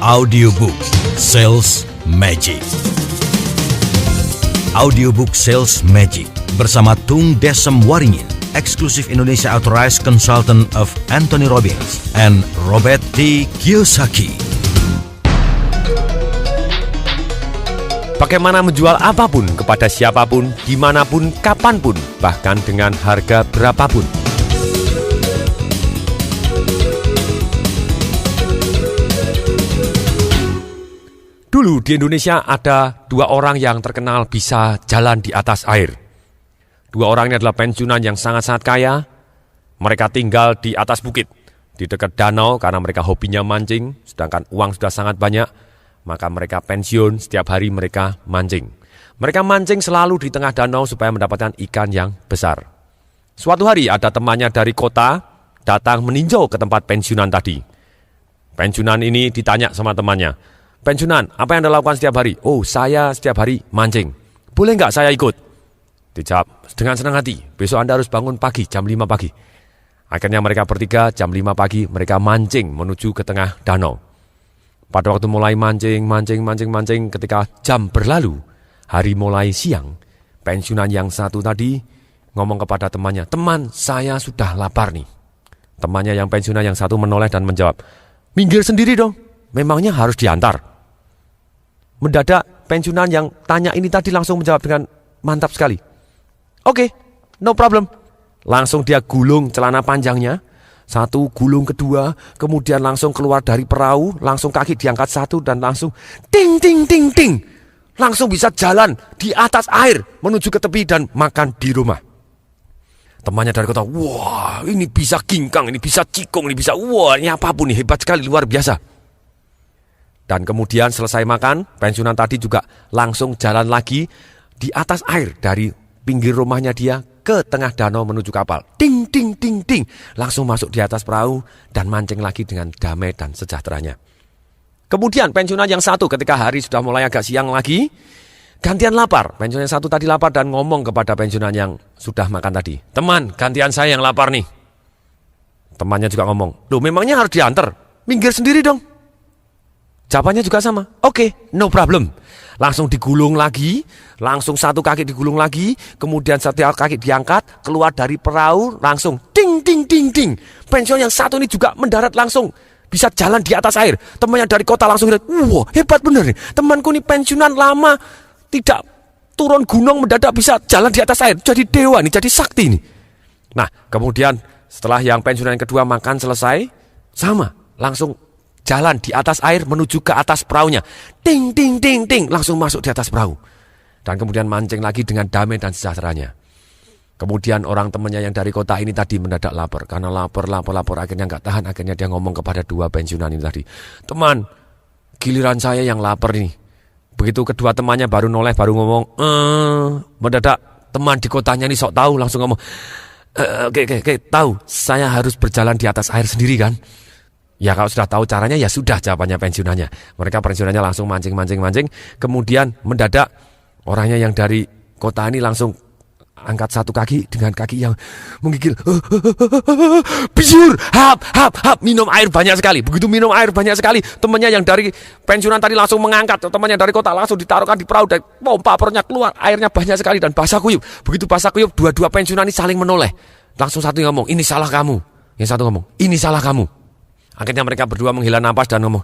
Audiobook Sales Magic. Audiobook Sales Magic bersama Tung Desem Waringin, eksklusif Indonesia Authorized Consultant of Anthony Robbins and Robert T. Kiyosaki. Bagaimana menjual apapun kepada siapapun, dimanapun, kapanpun, bahkan dengan harga berapapun. Dulu di Indonesia ada dua orang yang terkenal bisa jalan di atas air. Dua orang ini adalah pensiunan yang sangat-sangat kaya. Mereka tinggal di atas bukit, di dekat danau karena mereka hobinya mancing, sedangkan uang sudah sangat banyak. Maka mereka pensiun, setiap hari mereka mancing. Mereka mancing selalu di tengah danau supaya mendapatkan ikan yang besar. Suatu hari ada temannya dari kota datang meninjau ke tempat pensiunan tadi. Pensiunan ini ditanya sama temannya, "Pensiunan, apa yang Anda lakukan setiap hari?" "Oh, saya setiap hari mancing." "Boleh nggak saya ikut?" Dijawab dengan senang hati, "Besok Anda harus bangun pagi, jam 5 pagi. Akhirnya mereka bertiga jam 5 pagi mereka mancing menuju ke tengah danau. Pada waktu mulai mancing, ketika jam berlalu, hari mulai siang, pensiunan yang satu tadi ngomong kepada temannya, "Teman, saya sudah lapar nih." Temannya yang pensiunan yang satu menoleh dan menjawab, "Minggir sendiri dong, memangnya harus diantar?" Mendadak pensiunan yang tanya ini tadi langsung menjawab dengan mantap sekali. "Oke, no problem." Langsung dia gulung celana panjangnya, satu gulung kedua, kemudian langsung keluar dari perahu, langsung kaki diangkat satu dan langsung ting ting ting ting. Langsung bisa jalan di atas air menuju ke tepi dan makan di rumah. Temannya dari kota, "Wah, ini bisa ginkang, ini bisa cikung, ini bisa, wah, ini apapun nih, hebat sekali, luar biasa." Dan kemudian selesai makan, pensiunan tadi juga langsung jalan lagi di atas air dari pinggir rumahnya dia ke tengah danau menuju kapal. Ting, ting, ting, ting. Langsung masuk di atas perahu dan mancing lagi dengan damai dan sejahteranya. Kemudian pensiunan yang satu ketika hari sudah mulai agak siang lagi, gantian lapar. Pensiunan yang satu tadi lapar dan ngomong kepada pensiunan yang sudah makan tadi, "Teman, gantian saya yang lapar nih." Temannya juga ngomong, "Loh, memangnya harus diantar? Minggir sendiri dong." Jawabannya juga sama, "Oke, no problem." Langsung digulung lagi, langsung satu kaki digulung lagi, kemudian setiap kaki diangkat, keluar dari perahu, langsung ting, ting, ting, ting. Pensiunan yang satu ini juga mendarat langsung, bisa jalan di atas air. Temannya dari kota langsung lihat, "Wah, hebat bener nih. Temanku ini pensiunan lama, tidak turun gunung mendadak bisa jalan di atas air. Jadi dewa nih, jadi sakti nih." Nah, kemudian setelah yang pensiunan yang kedua makan selesai, sama, langsung jalan di atas air menuju ke atas perahunya. Ting, ting, ting, ting. Langsung masuk di atas perahu. Dan kemudian mancing lagi dengan damai dan sejahteranya. Kemudian orang temannya yang dari kota ini tadi mendadak lapar. Karena lapar. Akhirnya nggak tahan. Akhirnya dia ngomong kepada dua pensiunan ini tadi, "Teman, giliran saya yang lapar nih." Begitu kedua temannya baru noleh, baru ngomong, mendadak teman di kotanya ini sok tahu. Langsung ngomong, Oke, tahu. Saya harus berjalan di atas air sendiri kan?" Ya kalau sudah tahu caranya ya sudah, jawabannya pensiunannya. Mereka pensiunannya langsung mancing. Kemudian mendadak orangnya yang dari kota ini langsung angkat satu kaki dengan kaki yang menggigil. Biur, hap, minum air banyak sekali. Begitu minum air banyak sekali, temannya yang dari pensiunan tadi langsung mengangkat. Temannya dari kota langsung ditaruhkan di perahu dan pompa perutnya keluar. Airnya banyak sekali dan basah kuyup. Begitu basah kuyup, dua-dua pensiunan ini saling menoleh. Langsung satu ngomong, "Ini salah kamu." Yang satu ngomong, "Ini salah kamu." Akhirnya mereka berdua menghela napas dan ngomong,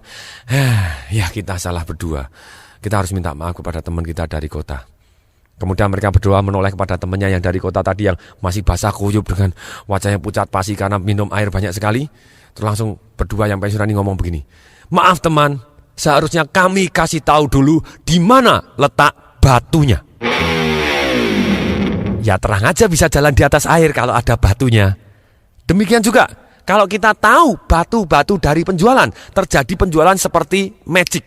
"Ya kita salah berdua. Kita harus minta maaf kepada teman kita dari kota." Kemudian mereka berdua menoleh kepada temannya yang dari kota tadi yang masih basah kuyup dengan wajahnya pucat pasi karena minum air banyak sekali. Terus langsung berdua yang pensiunan ini ngomong begini, "Maaf teman, seharusnya kami kasih tahu dulu di mana letak batunya." Ya terang aja bisa jalan di atas air kalau ada batunya. Demikian juga kalau kita tahu batu-batu dari penjualan, terjadi penjualan seperti magic.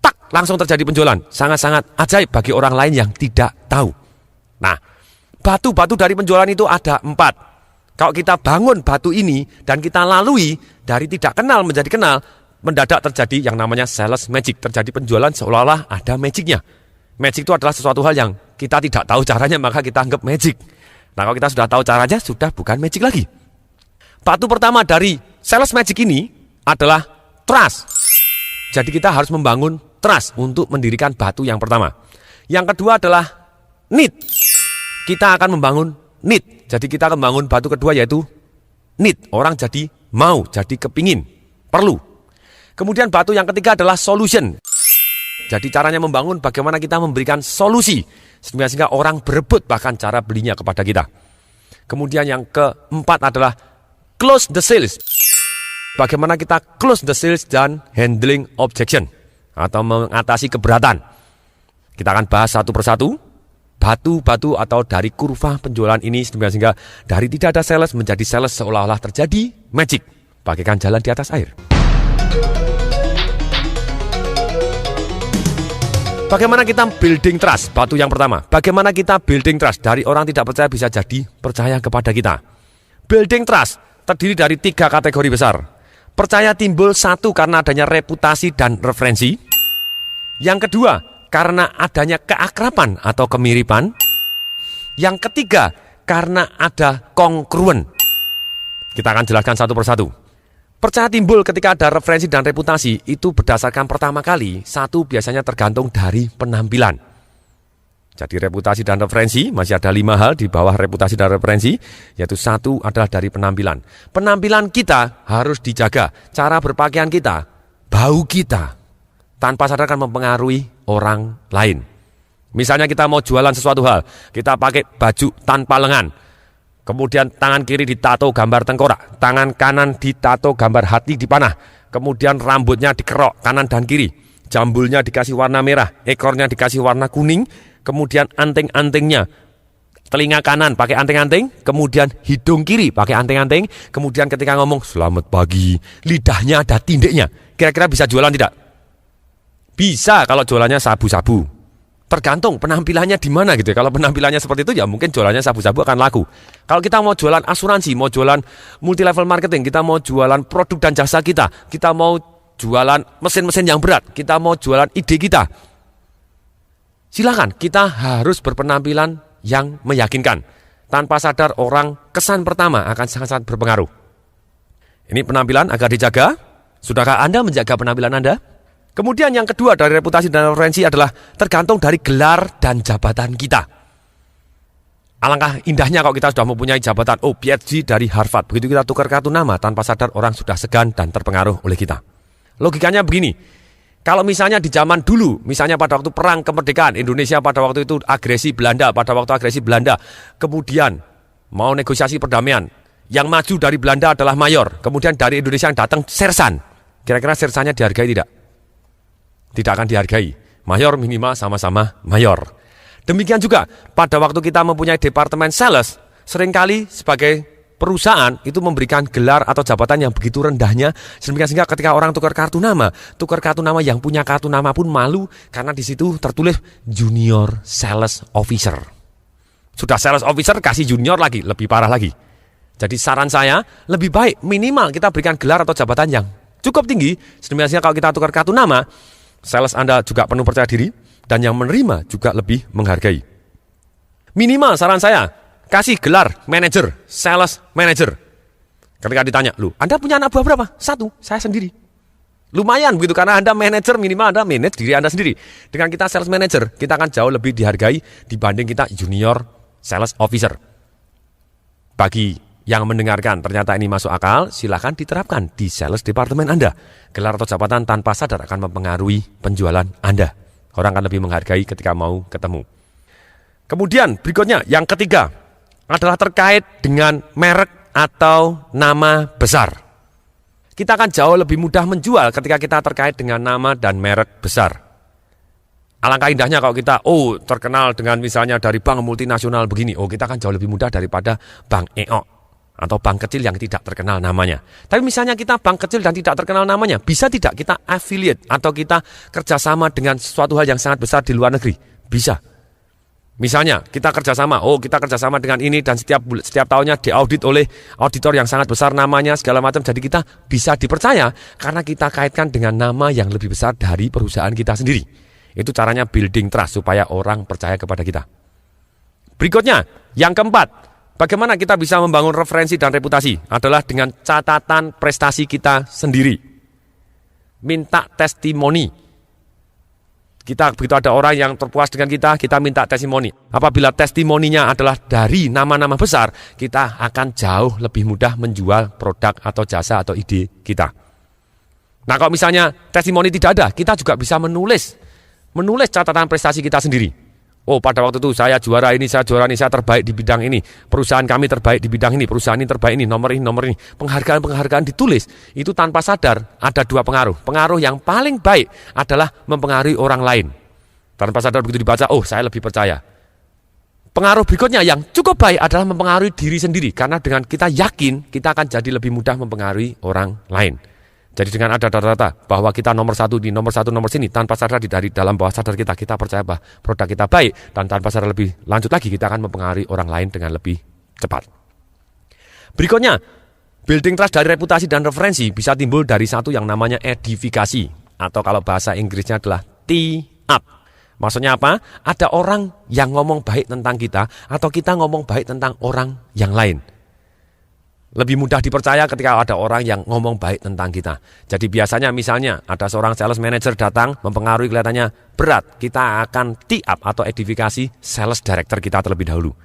Tak, langsung terjadi penjualan. Sangat-sangat ajaib bagi orang lain yang tidak tahu. Nah, batu-batu dari penjualan itu ada 4. Kalau kita bangun batu ini dan kita lalui dari tidak kenal menjadi kenal, mendadak terjadi yang namanya sales magic. Terjadi penjualan seolah-olah ada magicnya. Magic itu adalah sesuatu hal yang kita tidak tahu caranya, maka kita anggap magic. Nah, kalau kita sudah tahu caranya, sudah bukan magic lagi. Batu pertama dari sales magic ini adalah trust. Jadi kita harus membangun trust untuk mendirikan batu yang pertama. Yang kedua adalah need. Kita akan membangun need. Jadi kita akan membangun batu kedua yaitu need. Orang jadi mau, jadi kepingin, perlu. Kemudian batu yang ketiga adalah solution. Jadi caranya membangun bagaimana kita memberikan solusi sehingga orang berebut bahkan cara belinya kepada kita. Kemudian yang keempat adalah close the sales. Bagaimana kita close the sales dan handling objection atau mengatasi keberatan. Kita akan bahas satu persatu batu-batu atau dari kurva penjualan ini sehingga dari tidak ada sales menjadi sales seolah-olah terjadi magic bagaikan jalan di atas air. Bagaimana kita building trust? Batu yang pertama. Bagaimana kita building trust? Dari orang tidak percaya bisa jadi percaya kepada kita. Building trust terdiri dari 3 kategori besar. Percaya timbul 1 karena adanya reputasi dan referensi. Yang kedua, karena adanya keakraban atau kemiripan. Yang ketiga, karena ada kongruen. Kita akan jelaskan satu persatu. Percaya timbul ketika ada referensi dan reputasi itu berdasarkan pertama kali, 1 biasanya tergantung dari penampilan. Jadi reputasi dan referensi, masih ada 5 hal di bawah reputasi dan referensi, yaitu 1 adalah dari penampilan. Penampilan kita harus dijaga, cara berpakaian kita, bau kita, tanpa sadar akan mempengaruhi orang lain. Misalnya kita mau jualan sesuatu hal, kita pakai baju tanpa lengan. Kemudian tangan kiri ditato gambar tengkorak, tangan kanan ditato gambar hati dipanah, kemudian rambutnya dikerok kanan dan kiri, jambulnya dikasih warna merah, ekornya dikasih warna kuning, kemudian anting-antingnya, telinga kanan pakai anting-anting, kemudian hidung kiri pakai anting-anting, kemudian ketika ngomong selamat pagi, lidahnya ada tindiknya. Kira-kira bisa jualan tidak? Bisa kalau jualannya sabu-sabu. Tergantung penampilannya di mana gitu. Kalau penampilannya seperti itu ya mungkin jualannya sabu-sabu akan laku. Kalau kita mau jualan asuransi, mau jualan multi level marketing, kita mau jualan produk dan jasa kita mau jualan mesin-mesin yang berat, kita mau jualan ide kita. Silakan, kita harus berpenampilan yang meyakinkan. Tanpa sadar orang kesan pertama akan sangat-sangat berpengaruh. Ini penampilan agar dijaga. Sudahkah Anda menjaga penampilan Anda? Kemudian yang kedua dari reputasi dan referensi adalah tergantung dari gelar dan jabatan kita. Alangkah indahnya kalau kita sudah mempunyai jabatan PhD dari Harvard. Begitu kita tukar kartu nama, tanpa sadar orang sudah segan dan terpengaruh oleh kita. Logikanya begini, kalau misalnya di zaman dulu, misalnya pada waktu perang kemerdekaan, Indonesia pada waktu itu agresi Belanda, kemudian mau negosiasi perdamaian, yang maju dari Belanda adalah mayor, kemudian dari Indonesia yang datang sersan. Kira-kira sersannya dihargai tidak? Tidak akan dihargai. Mayor minimal sama-sama mayor. Demikian juga pada waktu kita mempunyai departemen sales, seringkali sebagai perusahaan itu memberikan gelar atau jabatan yang begitu rendahnya sehingga ketika orang tukar kartu nama yang punya kartu nama pun malu karena di situ tertulis junior sales officer. Sudah sales officer kasih junior lagi, lebih parah lagi. Jadi saran saya lebih baik minimal kita berikan gelar atau jabatan yang cukup tinggi sehingga kalau kita tukar kartu nama, sales Anda juga penuh percaya diri dan yang menerima juga lebih menghargai. Minimal saran saya, kasih gelar manager, sales manager. Ketika ditanya, Anda punya anak buah berapa? 1, saya sendiri. Lumayan begitu karena Anda manager, minimal Anda manage diri Anda sendiri. Dengan kita sales manager, kita akan jauh lebih dihargai dibanding kita junior sales officer. Bagi yang mendengarkan ternyata ini masuk akal, silakan diterapkan di sales departemen Anda. Gelar atau jabatan tanpa sadar akan mempengaruhi penjualan Anda. Orang akan lebih menghargai ketika mau ketemu. Kemudian berikutnya, yang ketiga adalah terkait dengan merek atau nama besar. Kita akan jauh lebih mudah menjual ketika kita terkait dengan nama dan merek besar. Alangkah indahnya kalau kita terkenal dengan misalnya dari bank multinasional begini, kita akan jauh lebih mudah daripada bank EO atau bank kecil yang tidak terkenal namanya. Tapi misalnya kita bank kecil dan tidak terkenal namanya, bisa tidak kita affiliate atau kita kerjasama dengan suatu hal yang sangat besar di luar negeri? Bisa. Misalnya kita kerjasama dengan ini dan setiap tahunnya diaudit oleh auditor yang sangat besar namanya segala macam. Jadi kita bisa dipercaya karena kita kaitkan dengan nama yang lebih besar dari perusahaan kita sendiri. Itu caranya building trust supaya orang percaya kepada kita. Berikutnya, yang keempat. Bagaimana kita bisa membangun referensi dan reputasi adalah dengan catatan prestasi kita sendiri. minta testimoni. Kita begitu ada orang yang terpuas dengan kita minta testimoni. Apabila testimoninya adalah dari nama-nama besar, kita akan jauh lebih mudah menjual produk atau jasa atau ide kita. Nah, kalau misalnya testimoni tidak ada, kita juga bisa menulis catatan prestasi kita sendiri. Oh, pada waktu itu saya juara ini, saya terbaik di bidang ini. Perusahaan kami terbaik di bidang ini, perusahaan ini terbaik ini, nomor ini. Penghargaan ditulis. Itu tanpa sadar ada dua pengaruh. Pengaruh yang paling baik adalah mempengaruhi orang lain. Tanpa sadar begitu dibaca, oh saya lebih percaya. Pengaruh berikutnya yang cukup baik adalah mempengaruhi diri sendiri. Karena dengan kita yakin, kita akan jadi lebih mudah mempengaruhi orang lain. Jadi dengan ada data-data bahwa kita nomor satu sini, tanpa sadar dari dalam bawah sadar kita percaya bahwa produk kita baik, dan tanpa sadar lebih lanjut lagi kita akan mempengaruhi orang lain dengan lebih cepat. Berikutnya, building trust dari reputasi dan referensi bisa timbul dari satu yang namanya edifikasi, atau kalau bahasa Inggrisnya adalah tee up. Maksudnya apa? Ada orang yang ngomong baik tentang kita, atau kita ngomong baik tentang orang yang lain. Lebih mudah dipercaya ketika ada orang yang ngomong baik tentang kita. Jadi biasanya misalnya ada seorang sales manager datang mempengaruhi kelihatannya berat. Kita akan tee up atau edifikasi sales director kita terlebih dahulu.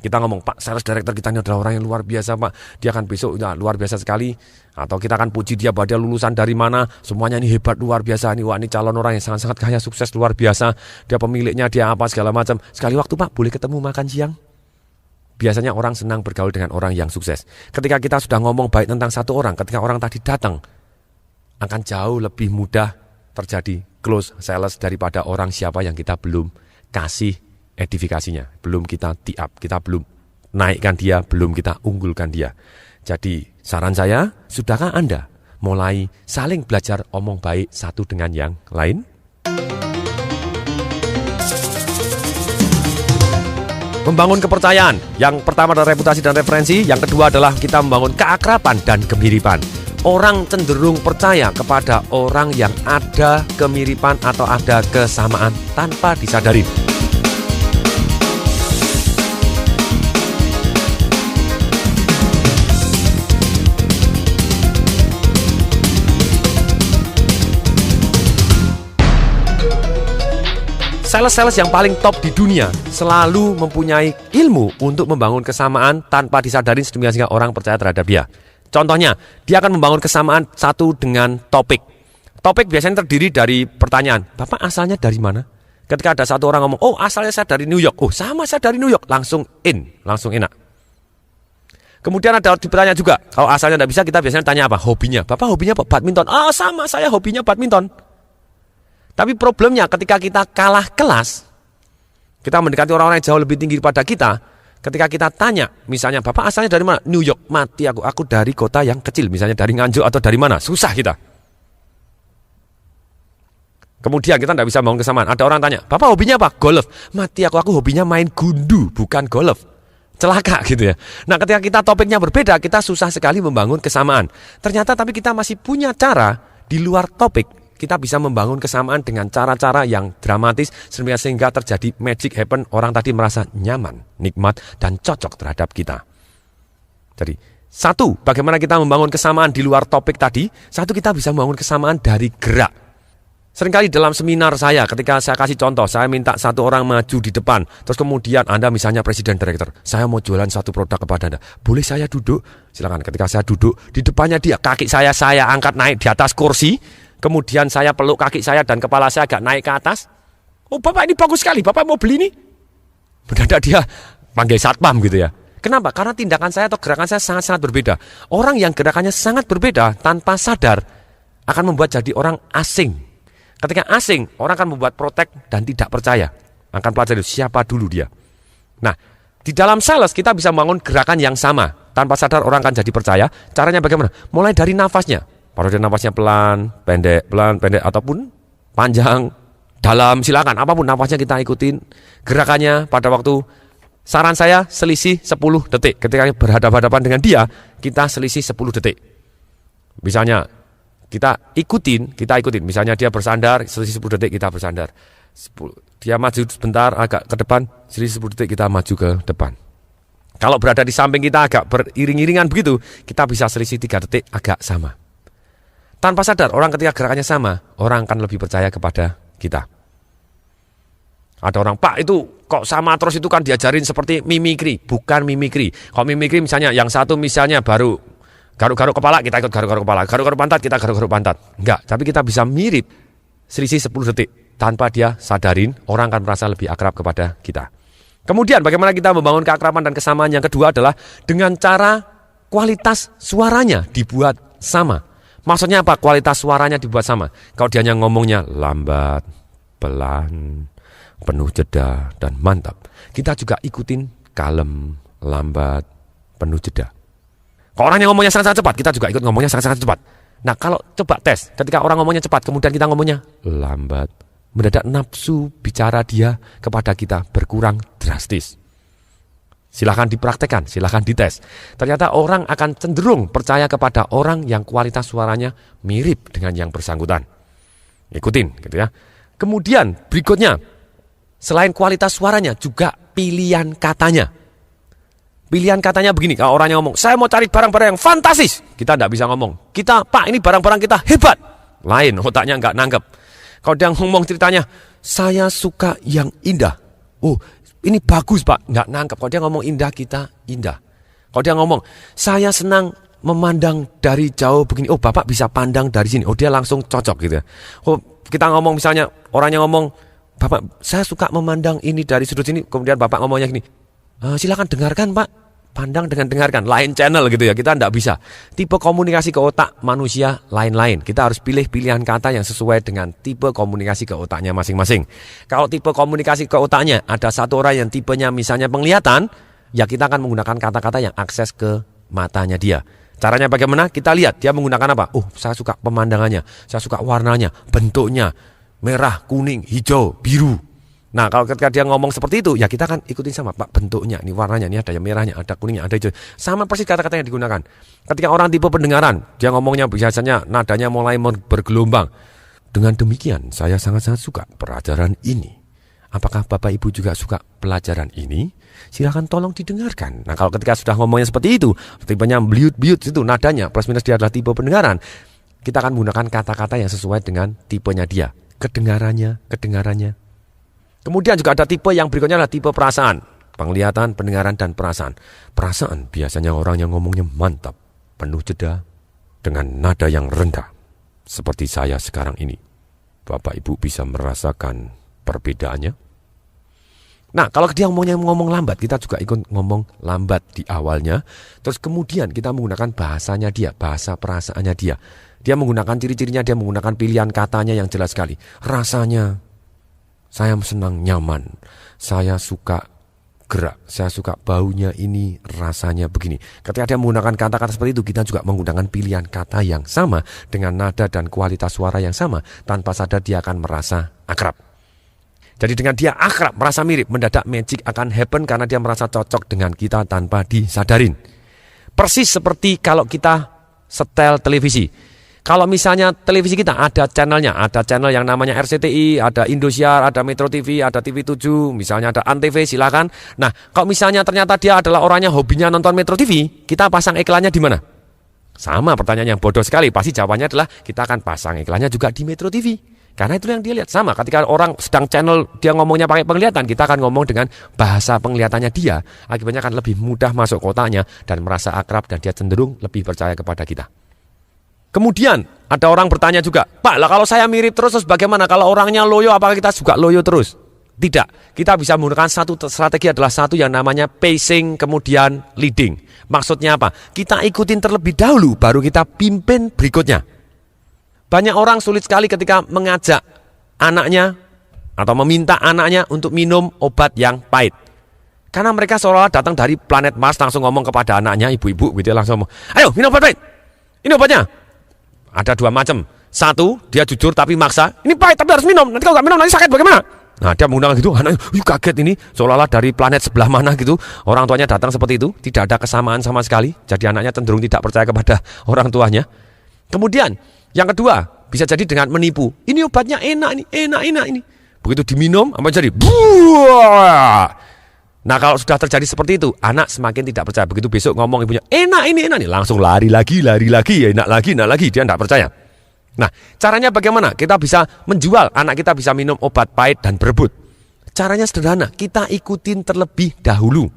Kita ngomong, Pak, sales director kita ini adalah orang yang luar biasa, Pak. Dia akan besok luar biasa sekali. Atau kita akan puji dia bahwa dia lulusan dari mana. Semuanya ini hebat, luar biasa. Wah, ini calon orang yang sangat-sangat kaya, sukses, luar biasa. Dia pemiliknya, dia apa, segala macam. Sekali waktu, Pak, boleh ketemu makan siang? Biasanya orang senang bergaul dengan orang yang sukses. Ketika kita sudah ngomong baik tentang satu orang, ketika orang tadi datang, akan jauh lebih mudah terjadi close sales daripada orang siapa yang kita belum kasih edifikasinya. Belum kita tee up, kita belum naikkan dia, belum kita unggulkan dia. Jadi saran saya, sudahkah Anda mulai saling belajar omong baik satu dengan yang lain? Membangun kepercayaan. Yang pertama adalah reputasi dan referensi. Yang kedua adalah kita membangun keakraban dan kemiripan. Orang cenderung percaya kepada orang yang ada kemiripan atau ada kesamaan tanpa disadari. Sales-sales yang paling top di dunia selalu mempunyai ilmu untuk membangun kesamaan tanpa disadari sehingga orang percaya terhadap dia. Contohnya, dia akan membangun kesamaan satu dengan topik. Topik biasanya terdiri dari pertanyaan, Bapak asalnya dari mana? Ketika ada satu orang ngomong, oh asalnya saya dari New York. Oh sama, saya dari New York. Langsung enak. Kemudian ada ditanya juga, kalau asalnya tidak bisa, kita biasanya tanya apa? Hobinya. Bapak hobinya apa? Badminton. Ah sama, saya hobinya badminton. Tapi problemnya ketika kita kalah kelas, kita mendekati orang-orang yang jauh lebih tinggi daripada kita, ketika kita tanya, misalnya, Bapak asalnya dari mana? New York. Mati aku dari kota yang kecil, misalnya dari Nganjuk atau dari mana? Susah kita. Kemudian kita tidak bisa bangun kesamaan. Ada orang tanya, Bapak hobinya apa? Golf. Mati aku hobinya main gundu, bukan golf. Celaka gitu ya. Nah, ketika kita topiknya berbeda, kita susah sekali membangun kesamaan. Ternyata tapi kita masih punya cara di luar topik. Kita bisa membangun kesamaan dengan cara-cara yang dramatis sehingga terjadi magic happen. Orang tadi merasa nyaman, nikmat, dan cocok terhadap kita. Jadi, satu, bagaimana kita membangun kesamaan di luar topik tadi. Satu, kita bisa membangun kesamaan dari gerak. Seringkali dalam seminar saya, ketika saya kasih contoh, saya minta satu orang maju di depan. Terus kemudian Anda misalnya presiden direktur, saya mau jualan satu produk kepada Anda. Boleh saya duduk? Silakan. Ketika saya duduk, di depannya dia, kaki saya angkat naik di atas kursi. Kemudian saya peluk kaki saya dan kepala saya agak naik ke atas. Oh Bapak ini bagus sekali, Bapak mau beli ini? Mendadak dia panggil satpam gitu ya. Kenapa? Karena tindakan saya atau gerakan saya sangat-sangat berbeda. Orang yang gerakannya sangat berbeda tanpa sadar akan membuat jadi orang asing. Ketika asing, orang akan membuat protek dan tidak percaya. Akan pelajari siapa dulu dia. Nah, di dalam sales kita bisa membangun gerakan yang sama. Tanpa sadar orang akan jadi percaya. Caranya bagaimana? Mulai dari nafasnya. Kalau dia nafasnya pelan, pendek, ataupun panjang, dalam, silakan. Apapun nafasnya kita ikutin. Gerakannya pada waktu, saran saya selisih 10 detik. Ketika berhadapan-hadapan dengan dia, kita selisih 10 detik. Misalnya, kita ikutin. Misalnya dia bersandar, selisih 10 detik kita bersandar. Dia maju sebentar agak ke depan, selisih 10 detik kita maju ke depan. Kalau berada di samping kita agak beriring-iringan begitu, kita bisa selisih 3 detik agak sama. Tanpa sadar, orang ketika gerakannya sama, orang akan lebih percaya kepada kita. Ada orang, Pak itu kok sama terus, itu kan diajarin seperti mimikri. Bukan mimikri. Kalau mimikri misalnya, yang satu misalnya baru garuk-garuk kepala, kita ikut garuk-garuk kepala. Garuk-garuk pantat, kita garuk-garuk pantat. Enggak, tapi kita bisa mirip selisih 10 detik. Tanpa dia sadarin, orang akan merasa lebih akrab kepada kita. Kemudian bagaimana kita membangun keakraban dan kesamaan yang kedua adalah dengan cara kualitas suaranya dibuat sama. Maksudnya apa? Kualitas suaranya dibuat sama. Kalau dia hanya ngomongnya lambat, pelan, penuh jeda, dan mantap, kita juga ikutin kalem, lambat, penuh jeda. Kalau orangnya ngomongnya sangat-sangat cepat, kita juga ikut ngomongnya sangat-sangat cepat. Nah, kalau coba tes, ketika orang ngomongnya cepat, kemudian kita ngomongnya lambat, mendadak nafsu bicara dia kepada kita berkurang drastis. Silahkan dipraktekkan, silahkan dites. Ternyata orang akan cenderung percaya kepada orang yang kualitas suaranya mirip dengan yang bersangkutan. Ikutin, gitu ya. Kemudian berikutnya, selain kualitas suaranya juga pilihan katanya. Pilihan katanya begini, kalau orangnya ngomong, saya mau cari barang-barang yang fantastis. Kita tidak bisa ngomong, Pak ini barang-barang kita hebat. Lain, otaknya nggak nangkep. Kalau dia ngomong ceritanya, saya suka yang indah. Oh, ini bagus Pak, nggak nangkep. Kalau dia ngomong indah, kita indah. Kalau dia ngomong, saya senang memandang dari jauh begini. Oh, Bapak bisa pandang dari sini. Oh, dia langsung cocok gitu ya. Oh, kita ngomong misalnya, orangnya ngomong, Bapak, saya suka memandang ini dari sudut sini. Kemudian Bapak ngomongnya gini, silakan dengarkan Pak. Pandang dengan dengarkan, lain channel gitu ya, kita tidak bisa. Tipe komunikasi ke otak manusia lain-lain. Kita harus pilih pilihan kata yang sesuai dengan tipe komunikasi ke otaknya masing-masing. Kalau tipe komunikasi ke otaknya ada satu orang yang tipenya misalnya penglihatan, ya kita akan menggunakan kata-kata yang akses ke matanya dia. Caranya bagaimana? Kita lihat dia menggunakan apa. Oh, saya suka pemandangannya, saya suka warnanya, bentuknya, merah, kuning, hijau, biru. Nah, kalau ketika dia ngomong seperti itu, ya kita akan ikutin sama, Pak, bentuknya, ini warnanya, ini ada yang merahnya, ada kuningnya, ada hijau. Sama persis kata-kata yang digunakan. Ketika orang tipe pendengaran, dia ngomongnya biasanya nadanya mulai bergelombang. Dengan demikian, saya sangat-sangat suka pelajaran ini. Apakah Bapak Ibu juga suka pelajaran ini? Silakan tolong didengarkan. Nah, kalau ketika sudah ngomongnya seperti itu, tipenya biut-biut itu nadanya, plus minus dia adalah tipe pendengaran, kita akan menggunakan kata-kata yang sesuai dengan tipenya dia. Kedengarannya. Kemudian juga ada tipe yang berikutnya adalah tipe perasaan. Penglihatan, pendengaran, dan perasaan. Perasaan biasanya orang yang ngomongnya mantap, penuh jeda, dengan nada yang rendah. Seperti saya sekarang ini. Bapak Ibu bisa merasakan perbedaannya. Nah, kalau dia ngomong lambat, kita juga ikut ngomong lambat di awalnya. Terus kemudian kita menggunakan bahasanya dia, bahasa perasaannya dia. Dia menggunakan ciri-cirinya, dia menggunakan pilihan katanya yang jelas sekali. Rasanya, saya senang nyaman, saya suka gerak, saya suka baunya ini, rasanya begini. Ketika dia menggunakan kata-kata seperti itu, kita juga menggunakan pilihan kata yang sama dengan nada dan kualitas suara yang sama. Tanpa sadar dia akan merasa akrab. Jadi dengan dia akrab, merasa mirip, mendadak magic akan happen karena dia merasa cocok dengan kita tanpa disadarin. Persis seperti kalau kita setel televisi. Kalau misalnya televisi kita ada channelnya, ada channel yang namanya RCTI, ada Indosiar, ada Metro TV, ada TV7, misalnya ada Antv, silakan. Nah, kalau misalnya ternyata dia adalah orangnya hobinya nonton Metro TV, kita pasang iklannya di mana? Sama, pertanyaan yang bodoh sekali. Pasti jawabannya adalah kita akan pasang iklannya juga di Metro TV. Karena itu yang dia lihat. Sama, ketika orang sedang channel dia ngomongnya pakai penglihatan, kita akan ngomong dengan bahasa penglihatannya dia. Akibatnya akan lebih mudah masuk kotaknya dan merasa akrab dan dia cenderung lebih percaya kepada kita. Kemudian ada orang bertanya juga, Pak, lah kalau saya mirip terus bagaimana? Kalau orangnya loyo, apakah kita juga loyo terus? Tidak, kita bisa menggunakan satu strategi adalah satu yang namanya pacing kemudian leading. Maksudnya apa? Kita ikutin terlebih dahulu, baru kita pimpin berikutnya. Banyak orang sulit sekali ketika mengajak anaknya atau meminta anaknya untuk minum obat yang pahit. Karena mereka seolah-olah datang dari planet Mars langsung ngomong kepada anaknya, ibu-ibu gitu langsung ngomong, ayo minum obat pahit, ini obatnya. Ada dua macam. Satu, dia jujur tapi maksa. Ini pahit tapi harus minum. Nanti kalau nggak minum nanti sakit bagaimana? Nah, dia menggunakan gitu. Anaknya kaget ini. Seolah-olah dari planet sebelah mana gitu. Orang tuanya datang seperti itu. Tidak ada kesamaan sama sekali. Jadi anaknya cenderung tidak percaya kepada orang tuanya. Kemudian, yang kedua, bisa jadi dengan menipu. Ini obatnya enak ini. Begitu diminum, apa jadi? Buah! Nah, kalau sudah terjadi seperti itu, anak semakin tidak percaya. Begitu besok ngomong ibunya, enak ini, langsung lari lagi, enak lagi, dia tidak percaya. Nah, caranya bagaimana? Kita bisa menjual, anak kita bisa minum obat pahit dan berebut. Caranya sederhana, kita ikutin terlebih dahulu.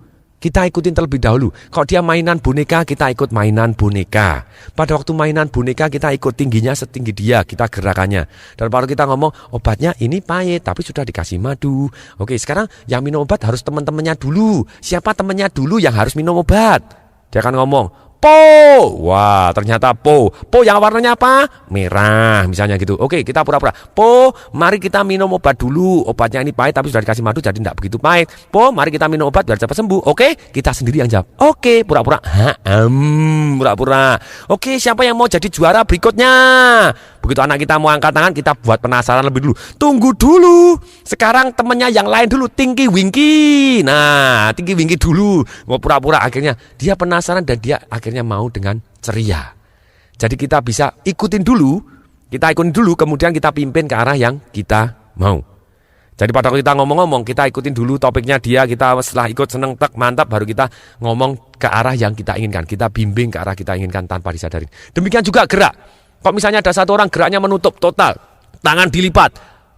Kalau dia mainan boneka, kita ikut mainan boneka. Pada waktu mainan boneka, kita ikut tingginya setinggi dia, kita gerakannya. Dan baru kita ngomong, obatnya ini pahit, tapi sudah dikasih madu. Oke, sekarang yang minum obat harus teman-temannya dulu. Siapa temannya dulu yang harus minum obat? Dia akan ngomong, Po. Wah, ternyata Po. Po yang warnanya apa? Merah, misalnya gitu. Oke, kita pura-pura. Po, mari kita minum obat dulu. Obatnya ini pahit tapi sudah dikasih madu jadi tidak begitu pahit. Po, mari kita minum obat biar cepat sembuh. Oke, kita sendiri yang jawab. Oke, pura-pura. Pura-pura. Oke, siapa yang mau jadi juara berikutnya? Begitu anak kita mau angkat tangan, kita buat penasaran lebih dulu. Tunggu dulu. Sekarang temannya yang lain dulu, Tinky Winky. Nah, Tinky Winky dulu. Mau pura-pura, akhirnya dia penasaran dan dia akhirnya mau dengan ceria. Jadi kita bisa ikutin dulu, kemudian kita pimpin ke arah yang kita mau. Jadi pada waktu kita ngomong-ngomong, kita ikutin dulu topiknya dia, kita setelah ikut seneng mantap, baru kita ngomong ke arah yang kita inginkan. Kita bimbing ke arah kita inginkan tanpa disadari. Demikian juga gerak. Kalau misalnya ada satu orang geraknya menutup total, tangan dilipat,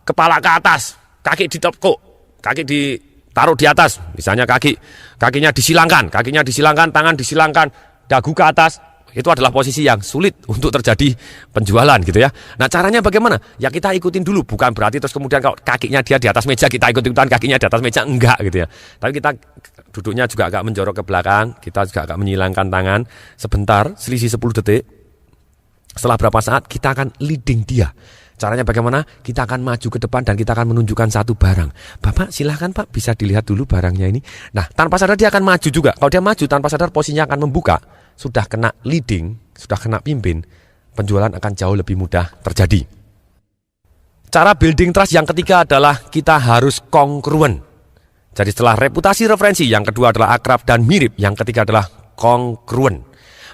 kepala ke atas, kaki ditekuk, kaki ditaruh di atas, misalnya kakinya disilangkan, tangan disilangkan, dagu ke atas, itu adalah posisi yang sulit untuk terjadi penjualan gitu ya. Nah, caranya bagaimana? Ya kita ikutin dulu, bukan berarti terus kemudian kalau kakinya dia di atas meja kita ikut-ikutan kakinya di atas meja, enggak gitu ya. Tapi kita duduknya juga agak menjorok ke belakang, kita juga agak menyilangkan tangan sebentar, selisih 10 detik. Setelah berapa saat kita akan leading dia. Caranya bagaimana? Kita akan maju ke depan dan kita akan menunjukkan satu barang. Bapak silahkan Pak, bisa dilihat dulu barangnya ini. Nah, tanpa sadar dia akan maju juga. Kalau dia maju tanpa sadar posisinya akan membuka. Sudah kena leading, sudah kena pimpin, penjualan akan jauh lebih mudah terjadi. Cara building trust yang ketiga adalah kita harus kongruen. Jadi setelah reputasi referensi, yang kedua adalah akrab dan mirip, yang ketiga adalah kongruen.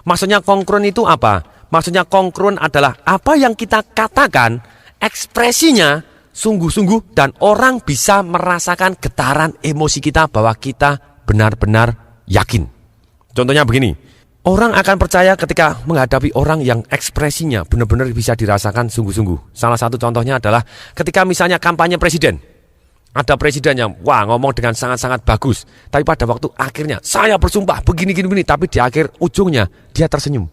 Maksudnya kongruen itu apa? Maksudnya kongruen adalah apa yang kita katakan, ekspresinya sungguh-sungguh dan orang bisa merasakan getaran emosi kita bahwa kita benar-benar yakin. Contohnya begini, orang akan percaya ketika menghadapi orang yang ekspresinya benar-benar bisa dirasakan sungguh-sungguh. Salah satu contohnya adalah ketika misalnya kampanye presiden. Ada presiden yang ngomong dengan sangat-sangat bagus, tapi pada waktu akhirnya saya bersumpah begini, tapi di akhir ujungnya dia tersenyum.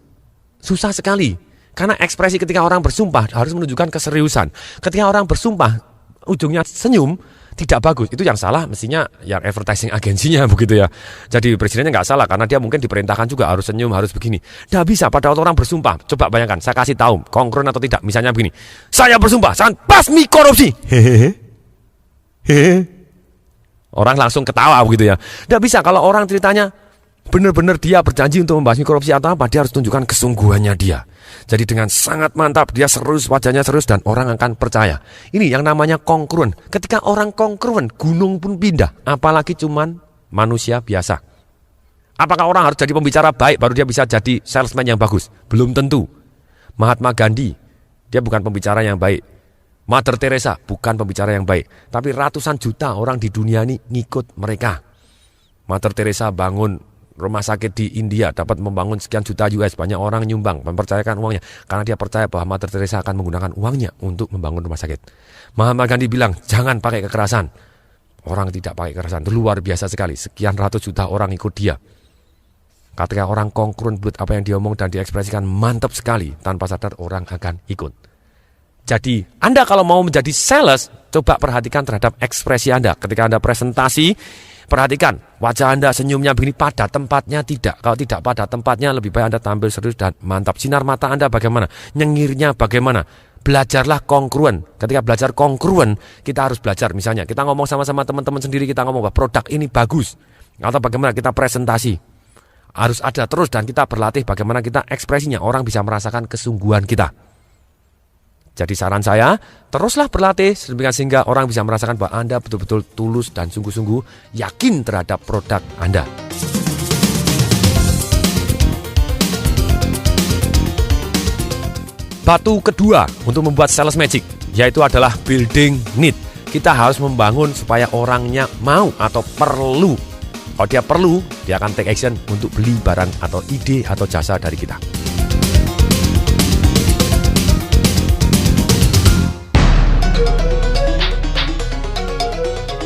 Susah sekali, karena ekspresi ketika orang bersumpah harus menunjukkan keseriusan. Ketika orang bersumpah, ujungnya senyum, tidak bagus. Itu yang salah mestinya yang advertising agensinya begitu ya. Jadi presidennya nggak salah, karena dia mungkin diperintahkan juga harus senyum, harus begini. Nggak bisa pada waktu orang bersumpah. Coba bayangkan, saya kasih tahu, kongruen atau tidak. Misalnya begini, saya bersumpah, saya basmi korupsi. Orang langsung ketawa begitu ya. Nggak bisa kalau orang ceritanya benar-benar dia berjanji untuk membasmi korupsi atau apa, dia harus tunjukkan kesungguhannya dia. Jadi dengan sangat mantap, dia serius, wajahnya serius dan orang akan percaya. Ini yang namanya kongruen. Ketika orang kongruen, gunung pun pindah, apalagi cuman manusia biasa. Apakah orang harus jadi pembicara baik baru dia bisa jadi salesman yang bagus? Belum tentu. Mahatma Gandhi, dia bukan pembicara yang baik. Mother Teresa bukan pembicara yang baik. Tapi ratusan juta orang di dunia ini ngikut mereka. Mother Teresa bangun rumah sakit di India, dapat membangun sekian juta US, banyak orang nyumbang, mempercayakan uangnya, karena dia percaya bahwa Mother Teresa akan menggunakan uangnya untuk membangun rumah sakit. Mahatma Gandhi bilang, jangan pakai kekerasan. Orang tidak pakai kekerasan, itu luar biasa sekali. Sekian ratus juta orang ikut dia. Ketika orang kongruen buat apa yang dia omong dan diekspresikan mantap sekali, tanpa sadar orang akan ikut. Jadi, Anda kalau mau menjadi sales, coba perhatikan terhadap ekspresi Anda. Ketika Anda presentasi, perhatikan wajah Anda senyumnya begini, pada tempatnya tidak. Kalau tidak pada tempatnya, lebih baik Anda tampil serius dan mantap. Sinar mata Anda bagaimana? Nyengirnya bagaimana? Belajarlah kongruen. Ketika belajar kongruen, kita harus belajar. Misalnya, kita ngomong sama-sama teman-teman sendiri, kita ngomong bahwa produk ini bagus. Atau bagaimana kita presentasi. Harus ada terus dan kita berlatih bagaimana kita ekspresinya. Orang bisa merasakan kesungguhan kita. Jadi saran saya, teruslah berlatih sehingga orang bisa merasakan bahwa Anda betul-betul tulus dan sungguh-sungguh yakin terhadap produk Anda. Batu kedua untuk membuat sales magic, yaitu adalah building need. Kita harus membangun supaya orangnya mau atau perlu. Kalau dia perlu, dia akan take action untuk beli barang atau ide atau jasa dari kita.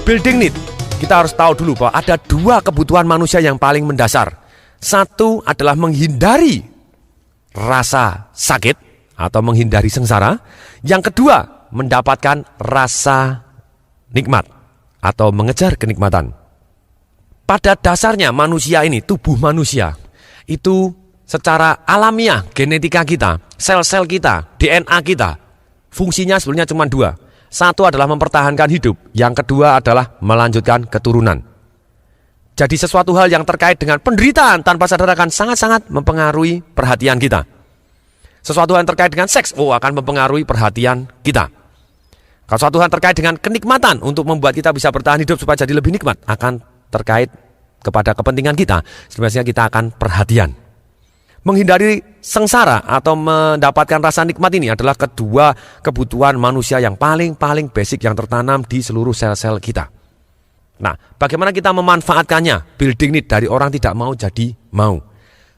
Building need. Kita harus tahu dulu bahwa ada dua kebutuhan manusia yang paling mendasar. Satu adalah menghindari rasa sakit atau menghindari sengsara. Yang kedua, mendapatkan rasa nikmat atau mengejar kenikmatan. Pada dasarnya manusia ini, tubuh manusia, itu secara alamiah, genetika kita, sel-sel kita, DNA kita, fungsinya sebenarnya cuma dua. Satu adalah mempertahankan hidup, yang kedua adalah melanjutkan keturunan. Jadi sesuatu hal yang terkait dengan penderitaan tanpa sadar akan sangat-sangat mempengaruhi perhatian kita. Sesuatu yang terkait dengan seks, akan mempengaruhi perhatian kita. Kalau sesuatu yang terkait dengan kenikmatan untuk membuat kita bisa bertahan hidup supaya jadi lebih nikmat, akan terkait kepada kepentingan kita, sebenarnya kita akan perhatian. Menghindari sengsara atau mendapatkan rasa nikmat ini adalah kedua kebutuhan manusia yang paling basic yang tertanam di seluruh sel-sel kita. Nah, bagaimana kita memanfaatkannya? Building need dari orang tidak mau jadi mau.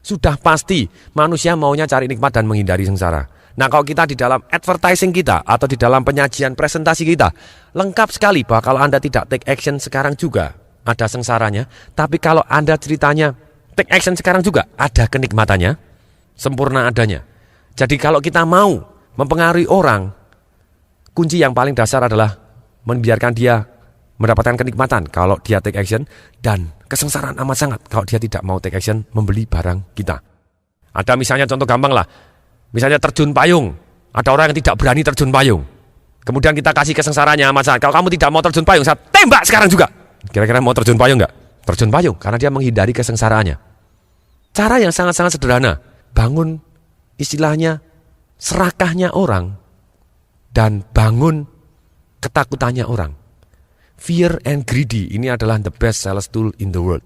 Sudah pasti manusia maunya cari nikmat dan menghindari sengsara. Nah, kalau kita di dalam advertising kita atau di dalam penyajian presentasi kita, lengkap sekali bahwa kalau Anda tidak take action sekarang juga ada sengsaranya, tapi kalau Anda ceritanya take action sekarang juga ada kenikmatannya, sempurna adanya. Jadi kalau kita mau mempengaruhi orang, kunci yang paling dasar adalah membiarkan dia mendapatkan kenikmatan kalau dia take action, dan kesengsaraan amat sangat kalau dia tidak mau take action membeli barang kita. Ada misalnya contoh gampang lah, misalnya terjun payung. Ada orang yang tidak berani terjun payung. Kemudian kita kasih kesengsaraannya amat sangat. Kalau kamu tidak mau terjun payung, saya tembak sekarang juga. Kira-kira mau terjun payung enggak? Terjun payung, karena dia menghindari kesengsaraannya. Cara yang sangat-sangat sederhana, bangun istilahnya serakahnya orang dan bangun ketakutannya orang. Fear and greedy ini adalah the best sales tool in the world.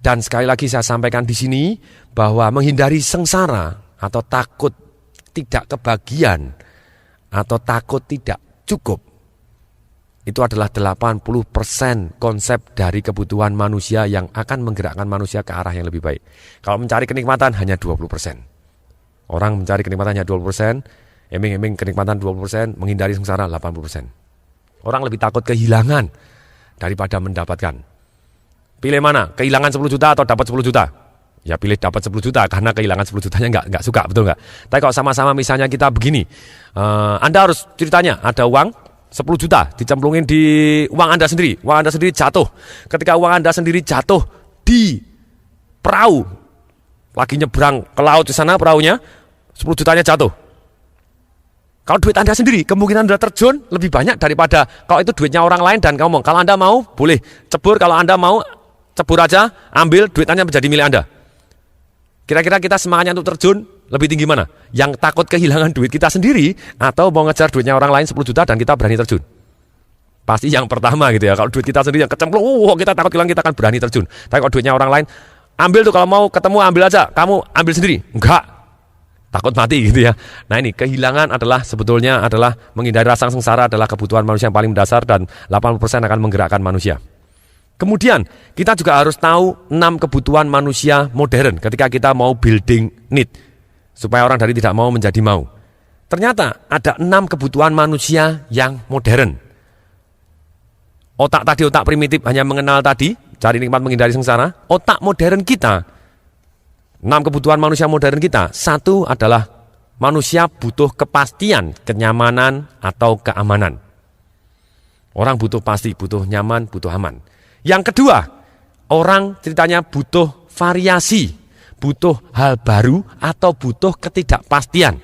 Dan sekali lagi saya sampaikan di sini bahwa menghindari sengsara atau takut tidak kebagian atau takut tidak cukup, itu adalah 80% konsep dari kebutuhan manusia yang akan menggerakkan manusia ke arah yang lebih baik. Kalau mencari kenikmatan hanya 20%. Orang mencari kenikmatan hanya 20%, eming-eming kenikmatan 20%, menghindari sengsara 80%. Orang lebih takut kehilangan daripada mendapatkan. Pilih mana? Kehilangan 10 juta atau dapat 10 juta? Ya pilih dapat 10 juta karena kehilangan 10 jutanya nggak suka, betul nggak? Tapi kalau sama-sama misalnya kita begini, Anda harus ceritanya ada uang 10 juta dicemplungin di uang Anda sendiri. Uang Anda sendiri jatuh. Ketika uang Anda sendiri jatuh di perahu, lagi nyebrang ke laut di sana perahunya, 10 jutanya jatuh. Kalau duit Anda sendiri, kemungkinan Anda terjun lebih banyak daripada kalau itu duitnya orang lain dan kamu. Kalau Anda mau, boleh cebur. Kalau Anda mau, cebur aja, ambil, duit Anda menjadi milik Anda. Kira-kira kita semangatnya untuk terjun lebih tinggi mana? Yang takut kehilangan duit kita sendiri atau mau ngejar duitnya orang lain 10 juta dan kita berani terjun? Pasti yang pertama gitu ya. Kalau duit kita sendiri yang kecemplung, kita takut hilang, kita akan berani terjun. Tapi kalau duitnya orang lain, ambil tuh, kalau mau ketemu ambil aja, kamu ambil sendiri. Enggak, takut mati gitu ya. Nah ini kehilangan adalah sebetulnya adalah menghindari rasa sengsara adalah kebutuhan manusia yang paling mendasar dan 80% akan menggerakkan manusia. Kemudian kita juga harus tahu 6 kebutuhan manusia modern ketika kita mau building need supaya orang dari tidak mau menjadi mau. Ternyata ada 6 kebutuhan manusia yang modern. Otak tadi, otak primitif hanya mengenal tadi, cari nikmat menghindari sengsara. Otak modern kita, 6 kebutuhan manusia modern kita, satu adalah manusia butuh kepastian, kenyamanan atau keamanan. Orang butuh pasti, butuh nyaman, butuh aman. Yang kedua, orang ceritanya butuh variasi, butuh hal baru atau butuh ketidakpastian.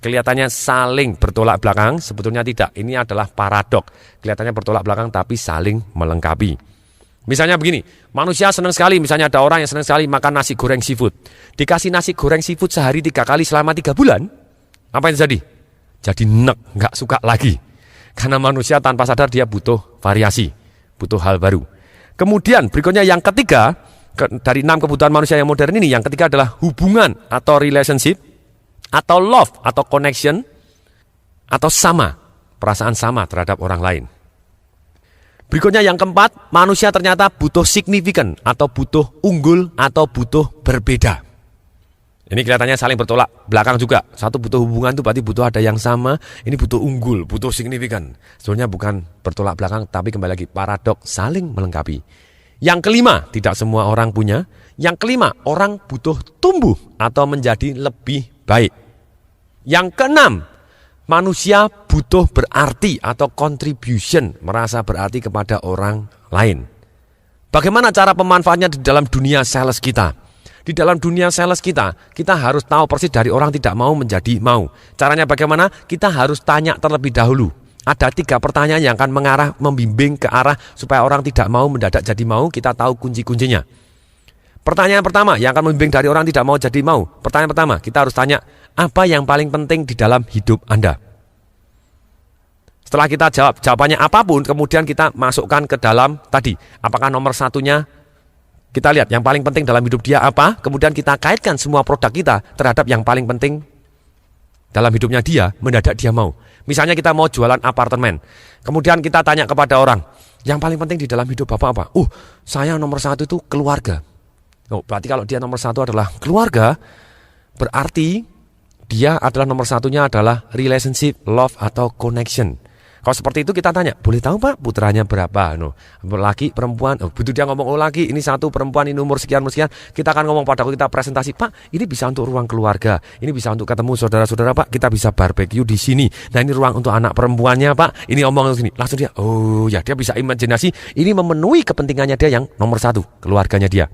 Kelihatannya saling bertolak belakang, sebetulnya tidak. Ini adalah paradok. Kelihatannya bertolak belakang tapi saling melengkapi. Misalnya begini, manusia senang sekali, misalnya ada orang yang senang sekali makan nasi goreng seafood. Dikasih nasi goreng seafood sehari 3 kali selama 3 bulan, apa yang terjadi? Jadi nggak suka lagi. Karena manusia tanpa sadar dia butuh variasi, butuh hal baru. Kemudian berikutnya yang ketiga, dari 6 kebutuhan manusia yang modern ini, yang ketiga adalah hubungan atau relationship, atau love atau connection, atau sama, perasaan sama terhadap orang lain. Berikutnya yang keempat, manusia ternyata butuh signifikan atau butuh unggul atau butuh berbeda. Ini kelihatannya saling bertolak belakang juga. Satu butuh hubungan itu berarti butuh ada yang sama. Ini butuh unggul, butuh signifikan. Sebenarnya bukan bertolak belakang, tapi kembali lagi paradoks, saling melengkapi. Yang kelima, tidak semua orang punya. Yang kelima, orang butuh tumbuh atau menjadi lebih baik. Yang keenam, manusia butuh berarti atau contribution, merasa berarti kepada orang lain. Bagaimana cara pemanfaatnya di dalam dunia sales kita? Di dalam dunia sales kita harus tahu persis dari orang tidak mau menjadi mau. Caranya bagaimana? Kita harus tanya terlebih dahulu. Ada 3 pertanyaan yang akan membimbing ke arah supaya orang tidak mau mendadak jadi mau. Kita tahu kunci-kuncinya. Pertanyaan pertama yang akan membimbing dari orang tidak mau jadi mau. Pertanyaan pertama, kita harus tanya, apa yang paling penting di dalam hidup Anda? Setelah kita jawab jawabannya apapun, kemudian kita masukkan ke dalam tadi. Apakah nomor satunya? Kita lihat yang paling penting dalam hidup dia apa, kemudian kita kaitkan semua produk kita terhadap yang paling penting dalam hidupnya dia, mendadak dia mau. Misalnya kita mau jualan apartemen, kemudian kita tanya kepada orang, yang paling penting di dalam hidup Bapak apa? Saya nomor 1 itu keluarga. Berarti kalau dia nomor 1 adalah keluarga, berarti dia adalah nomor 1-nya adalah relationship, love, atau connection. Kalau seperti itu kita tanya, boleh tahu Pak putranya berapa? Laki, perempuan, begitu dia ngomong, laki, ini 1, perempuan, ini umur sekian, kita akan ngomong pada kita presentasi, Pak, ini bisa untuk ruang keluarga, ini bisa untuk ketemu saudara-saudara Pak, kita bisa barbeque di sini. Nah ini ruang untuk anak perempuannya Pak, ini omong sini. Langsung dia, dia bisa imajinasi, ini memenuhi kepentingannya dia yang nomor 1, keluarganya dia.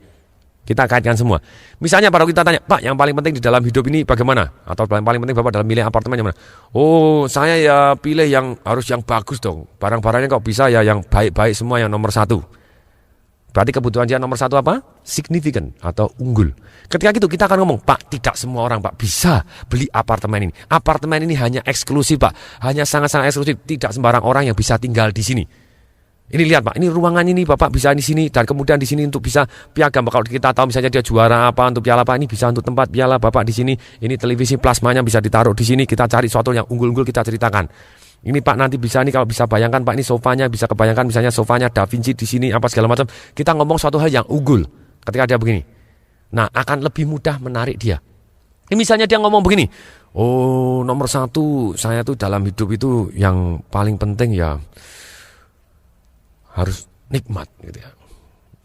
Kita kaitkan semua. Misalnya pada kita tanya, Pak, yang paling penting di dalam hidup ini bagaimana? Atau yang paling penting Bapak dalam milih apartemen yang mana? Saya ya pilih yang harus yang bagus dong. Barang-barangnya kok bisa ya yang baik-baik semua, yang nomor 1. Berarti kebutuhan dia nomor 1 apa? Signifikan atau unggul. Ketika itu kita akan ngomong, Pak, tidak semua orang Pak bisa beli apartemen ini. Apartemen ini hanya eksklusif Pak. Hanya sangat-sangat eksklusif. Tidak sembarang orang yang bisa tinggal di sini. Ini lihat Pak, ini ruangan ini Bapak bisa di sini, dan kemudian di sini untuk bisa piagam. Kalau kita tahu misalnya dia juara apa untuk piala apa, ini bisa untuk tempat piala Bapak di sini. Ini televisi plasmanya bisa ditaruh di sini. Kita cari suatu yang unggul-unggul, kita ceritakan. Ini Pak nanti bisa, ini kalau bisa bayangkan Pak, ini sofanya bisa kebayangkan misalnya sofanya Da Vinci di sini apa segala macam. Kita ngomong suatu hal yang unggul ketika dia begini. Nah, akan lebih mudah menarik dia. Ini misalnya dia ngomong begini, nomor 1 saya tuh dalam hidup itu yang paling penting ya harus nikmat gitu ya.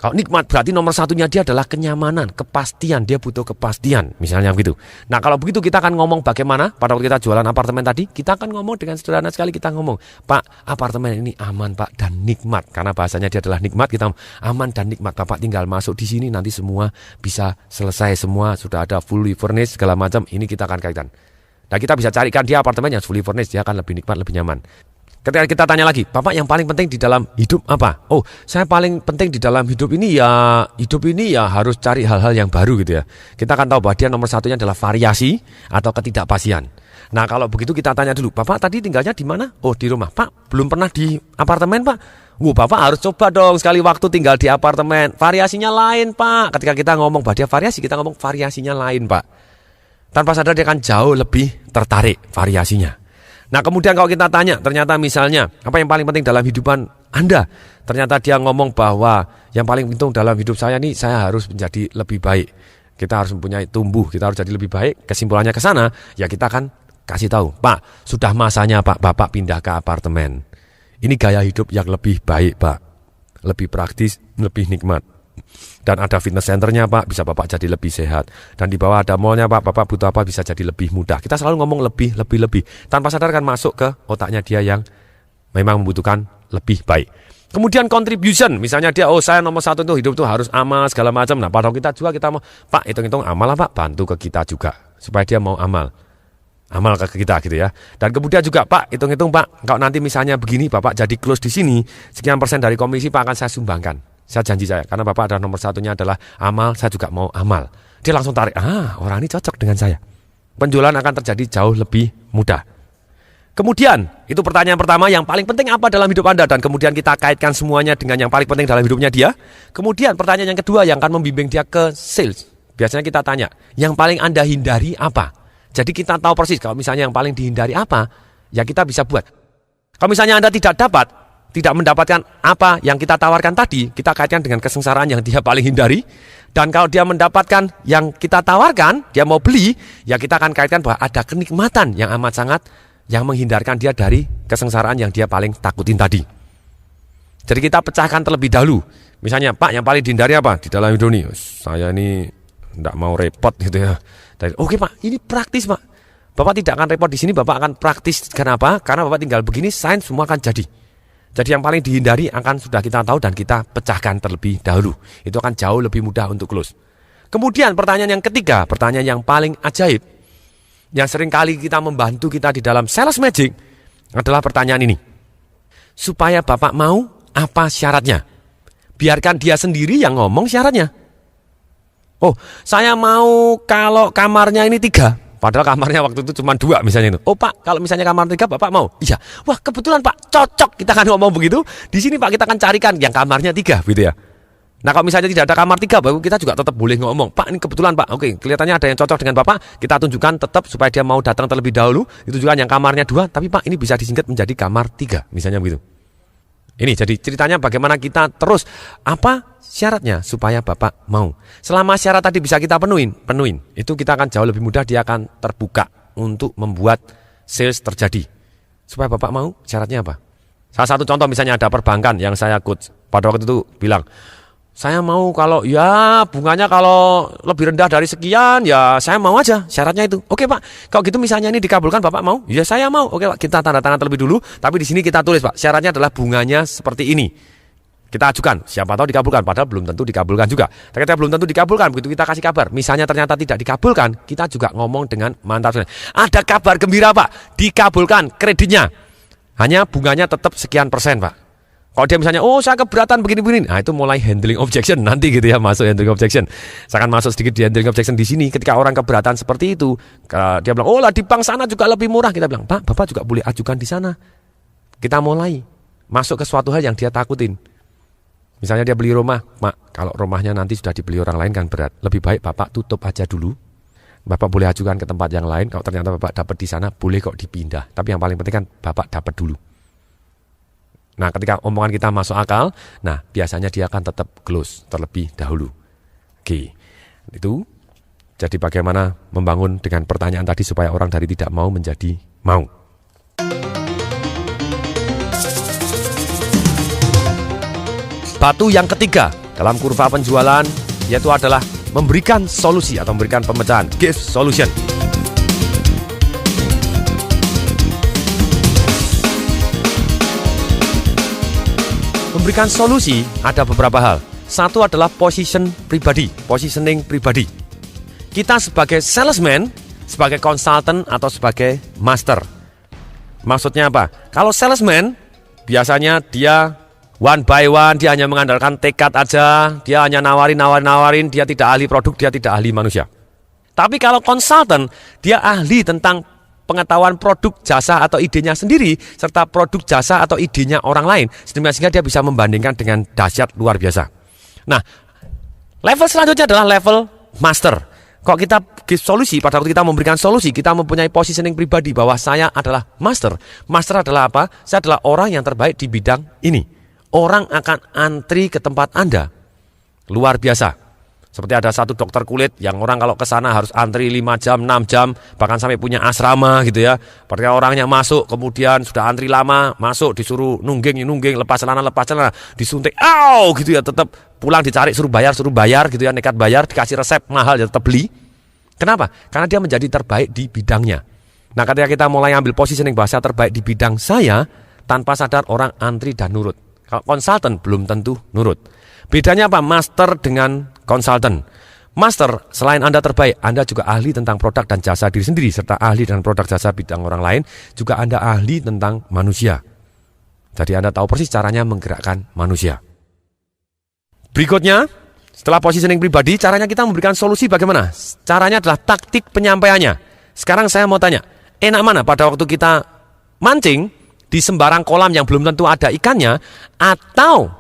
Kalau nikmat berarti nomor 1-nya dia adalah kenyamanan, kepastian, dia butuh kepastian, misalnya begitu. Nah kalau begitu kita akan ngomong bagaimana pada waktu kita jualan apartemen tadi, kita akan ngomong dengan sederhana sekali, kita ngomong, Pak, apartemen ini aman Pak dan nikmat, karena bahasanya dia adalah nikmat, kita aman dan nikmat, Bapak tinggal masuk di sini nanti semua bisa selesai, semua sudah ada fully furnished segala macam, ini kita akan kaitkan. Nah kita bisa carikan dia apartemen yang fully furnished, dia akan lebih nikmat, lebih nyaman. Ketika kita tanya lagi, Bapak yang paling penting di dalam hidup apa? Saya paling penting di dalam hidup ini ya harus cari hal-hal yang baru gitu ya. Kita akan tahu bahwa dia nomor 1-nya adalah variasi atau ketidakpastian. Nah kalau begitu kita tanya dulu, Bapak tadi tinggalnya di mana? Di rumah. Pak, belum pernah di apartemen Pak? Bapak harus coba dong sekali waktu tinggal di apartemen. Variasinya lain Pak. Ketika kita ngomong bahwa dia variasi, kita ngomong variasinya lain Pak. Tanpa sadar dia akan jauh lebih tertarik variasinya. Nah kemudian kalau kita tanya, ternyata misalnya, apa yang paling penting dalam hidupan Anda? Ternyata dia ngomong bahwa yang paling penting dalam hidup saya ini, saya harus menjadi lebih baik. Kita harus mempunyai tumbuh, kita harus jadi lebih baik. Kesimpulannya ke sana, ya kita akan kasih tahu, Pak, sudah masanya Pak, Bapak pindah ke apartemen. Ini gaya hidup yang lebih baik Pak, lebih praktis, lebih nikmat. Dan ada fitness centernya Pak, bisa Bapak jadi lebih sehat. Dan di bawah ada mallnya Pak, Bapak butuh apa bisa jadi lebih mudah. Kita selalu ngomong lebih. Tanpa sadar kan masuk ke otaknya dia yang memang membutuhkan lebih baik. Kemudian contribution, misalnya dia, saya nomor 1 itu hidup tuh harus amal segala macam. Nah pada kita juga kita mau, Pak hitung-hitung amal lah Pak, bantu ke kita juga. Supaya dia mau amal ke kita gitu ya. Dan kemudian juga Pak hitung-hitung Pak, kalau nanti misalnya begini Bapak jadi close di sini, sekian persen dari komisi Pak akan saya sumbangkan. Saya janji saya, karena Bapak ada nomor 1-nya adalah amal, saya juga mau amal. Dia langsung tarik, orang ini cocok dengan saya. Penjualan akan terjadi jauh lebih mudah. Kemudian, itu pertanyaan pertama, yang paling penting apa dalam hidup Anda? Dan kemudian kita kaitkan semuanya dengan yang paling penting dalam hidupnya dia. Kemudian pertanyaan yang kedua yang akan membimbing dia ke sales. Biasanya kita tanya, yang paling Anda hindari apa? Jadi kita tahu persis, kalau misalnya yang paling dihindari apa, ya kita bisa buat. Kalau misalnya Anda tidak dapat, tidak mendapatkan apa yang kita tawarkan tadi, kita kaitkan dengan kesengsaraan yang dia paling hindari. Dan kalau dia mendapatkan yang kita tawarkan, dia mau beli, ya kita akan kaitkan bahwa ada kenikmatan yang amat sangat yang menghindarkan dia dari kesengsaraan yang dia paling takutin tadi. Jadi kita pecahkan terlebih dahulu. Misalnya, Pak, yang paling dihindari apa di dalam hidup ini? Saya ini tidak mau repot gitu ya. Oke Pak, ini praktis Pak. Bapak tidak akan repot di sini, Bapak akan praktis. Kenapa? Karena Bapak tinggal begini, sains semua akan jadi. Jadi yang paling dihindari akan sudah kita tahu dan kita pecahkan terlebih dahulu. Itu akan jauh lebih mudah untuk close. Kemudian pertanyaan yang ketiga, pertanyaan yang paling ajaib, yang seringkali kita membantu kita di dalam sales magic adalah pertanyaan ini. Supaya Bapak mau, apa syaratnya? Biarkan dia sendiri yang ngomong syaratnya. Oh, saya mau kalau kamarnya ini 3. Padahal kamarnya waktu itu cuma 2 misalnya itu. Oh Pak, kalau misalnya kamar 3 Bapak mau? Iya. Wah kebetulan Pak, cocok. Kita akan ngomong begitu. Di sini Pak kita akan carikan yang kamarnya 3 gitu ya. Nah kalau misalnya tidak ada kamar 3, baru kita juga tetap boleh ngomong. Pak ini kebetulan Pak, oke kelihatannya ada yang cocok dengan Bapak. Kita tunjukkan tetap supaya dia mau datang terlebih dahulu. Itu juga yang kamarnya 2, tapi Pak ini bisa disingkat menjadi kamar 3. Misalnya begitu. Ini jadi ceritanya bagaimana kita terus apa syaratnya supaya Bapak mau. Selama syarat tadi bisa kita penuhin, itu kita akan jauh lebih mudah, dia akan terbuka untuk membuat sales terjadi. Supaya Bapak mau, syaratnya apa? Salah satu contoh misalnya ada perbankan yang saya coach pada waktu itu bilang, saya mau kalau ya bunganya kalau lebih rendah dari sekian ya saya mau aja syaratnya itu. Oke Pak, kalau gitu misalnya ini dikabulkan Bapak mau? Ya saya mau. Oke Pak, kita tanda tangan terlebih dulu. Tapi di sini kita tulis Pak, syaratnya adalah bunganya seperti ini. Kita ajukan, siapa tahu dikabulkan. Padahal belum tentu dikabulkan juga. Ternyata belum tentu dikabulkan, begitu kita kasih kabar. Misalnya ternyata tidak dikabulkan, kita juga ngomong dengan mantap. Ada kabar gembira Pak, dikabulkan kreditnya. Hanya bunganya tetap sekian persen Pak. Kalau dia misalnya, oh saya keberatan begini-begini, nah itu mulai handling objection nanti gitu ya, masuk handling objection. Saya akan masuk sedikit di handling objection di sini. Ketika orang keberatan seperti itu, dia bilang, oh lah di bank sana juga lebih murah. Kita bilang, Pak, Bapak juga boleh ajukan di sana. Kita mulai masuk ke suatu hal yang dia takutin. Misalnya dia beli rumah, Mak, kalau rumahnya nanti sudah dibeli orang lain kan berat. Lebih baik Bapak tutup aja dulu. Bapak boleh ajukan ke tempat yang lain. Kalau ternyata Bapak dapat di sana, boleh kok dipindah. Tapi yang paling penting kan Bapak dapat dulu. Nah ketika omongan kita masuk akal, nah biasanya dia akan tetap close terlebih dahulu. Oke, itu jadi bagaimana membangun dengan pertanyaan tadi supaya orang dari tidak mau menjadi mau. Batu yang ketiga dalam kurva penjualan yaitu adalah memberikan solusi atau memberikan pemecahan, give solution. Memberikan solusi ada beberapa hal. Satu adalah positioning pribadi. Kita sebagai salesman, sebagai consultant atau sebagai master. Maksudnya apa? Kalau salesman, biasanya dia one by one, dia hanya mengandalkan tekad aja, dia hanya nawarin, dia tidak ahli produk, dia tidak ahli manusia. Tapi kalau consultant, dia ahli tentang pengetahuan produk, jasa atau idenya sendiri, serta produk, jasa atau idenya orang lain, sehingga dia bisa membandingkan dengan dahsyat luar biasa. Nah, level selanjutnya adalah level master. Kalau kita give solusi, pada waktu kita memberikan solusi, kita mempunyai positioning pribadi bahwa saya adalah master. Master adalah apa? Saya adalah orang yang terbaik di bidang ini. Orang akan antri ke tempat Anda. Luar biasa. Seperti ada satu dokter kulit yang orang kalau ke sana harus antri 5 jam, 6 jam, bahkan sampai punya asrama gitu ya. Ketika orangnya masuk, kemudian sudah antri lama, masuk disuruh nungging, lepas celana, disuntik, gitu ya, tetap pulang dicari, suruh bayar gitu ya, nekat bayar, dikasih resep mahal ya tetap beli. Kenapa? Karena dia menjadi terbaik di bidangnya. Nah, ketika kita mulai ambil positioning bahasa terbaik di bidang saya, tanpa sadar orang antri dan nurut. Kalau konsultan belum tentu nurut. Bedanya apa? Master dengan konsultan. Master, selain Anda terbaik, Anda juga ahli tentang produk dan jasa diri sendiri, serta ahli dengan produk jasa bidang orang lain, juga Anda ahli tentang manusia. Jadi Anda tahu persis caranya menggerakkan manusia. Berikutnya, setelah positioning pribadi, caranya kita memberikan solusi bagaimana? Caranya adalah taktik penyampaiannya. Sekarang saya mau tanya, enak mana pada waktu kita mancing di sembarang kolam yang belum tentu ada ikannya, atau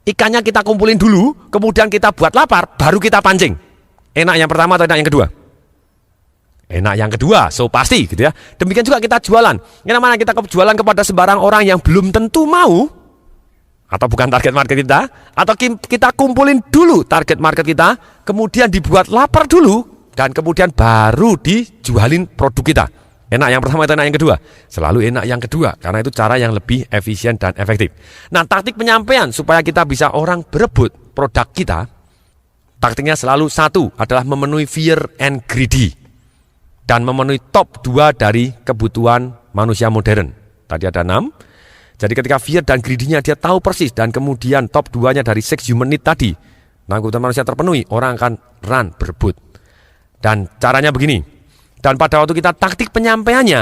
ikannya kita kumpulin dulu, kemudian kita buat lapar, baru kita pancing? Enak yang pertama atau enak yang kedua? Enak yang kedua, so pasti gitu ya. Demikian juga kita jualan. Enak mana kita jualan kepada sembarang orang yang belum tentu mau, atau bukan target market kita, atau kita kumpulin dulu target market kita, kemudian dibuat lapar dulu, dan kemudian baru dijualin produk kita. Enak yang pertama atau enak yang kedua? Selalu enak yang kedua, karena itu cara yang lebih efisien dan efektif. Nah, taktik penyampaian supaya kita bisa orang berebut produk kita, taktiknya selalu satu, adalah memenuhi fear and greedy. Dan memenuhi top 2 dari kebutuhan manusia modern. Tadi ada 6. Jadi ketika fear dan greedy-nya dia tahu persis, dan kemudian top 2-nya dari 6 human need tadi, nah kebutuhan manusia terpenuhi, orang akan run, berebut. Dan caranya begini. Dan pada waktu kita taktik penyampaiannya,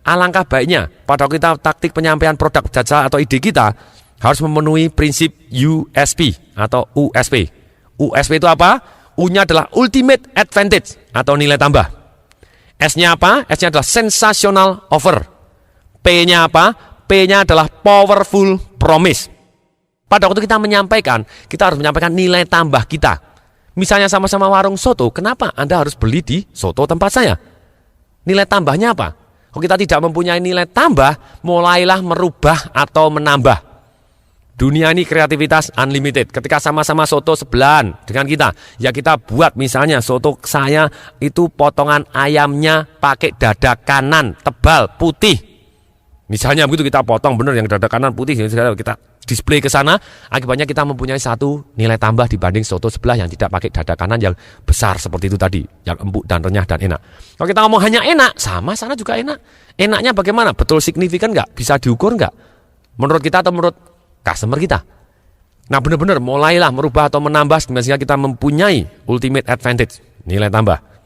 alangkah baiknya pada waktu kita taktik penyampaian produk jasa atau ide kita harus memenuhi prinsip USP atau USP. USP itu apa? U-nya adalah ultimate advantage atau nilai tambah. S-nya apa? S-nya adalah sensational offer. P-nya apa? P-nya adalah powerful promise. Pada waktu kita menyampaikan, kita harus menyampaikan nilai tambah kita. Misalnya sama-sama warung soto, kenapa Anda harus beli di soto tempat saya? Nilai tambahnya apa? Kalau kita tidak mempunyai nilai tambah, mulailah merubah atau menambah. Dunia ini kreativitas unlimited. Ketika sama-sama soto sebelahan dengan kita, ya kita buat misalnya soto saya itu potongan ayamnya pakai dada kanan tebal putih. Misalnya begitu kita potong benar yang dada kanan putih, kita display ke sana, akibatnya kita mempunyai satu nilai tambah dibanding soto sebelah yang tidak pakai dada kanan yang besar seperti itu tadi, yang empuk dan renyah dan enak. Kalau kita ngomong hanya enak, sama sana juga enak. Enaknya bagaimana? Betul signifikan nggak? Bisa diukur nggak? Menurut kita atau menurut customer kita? Nah benar-benar mulailah merubah atau menambah sehingga kita mempunyai ultimate advantage, nilai tambah.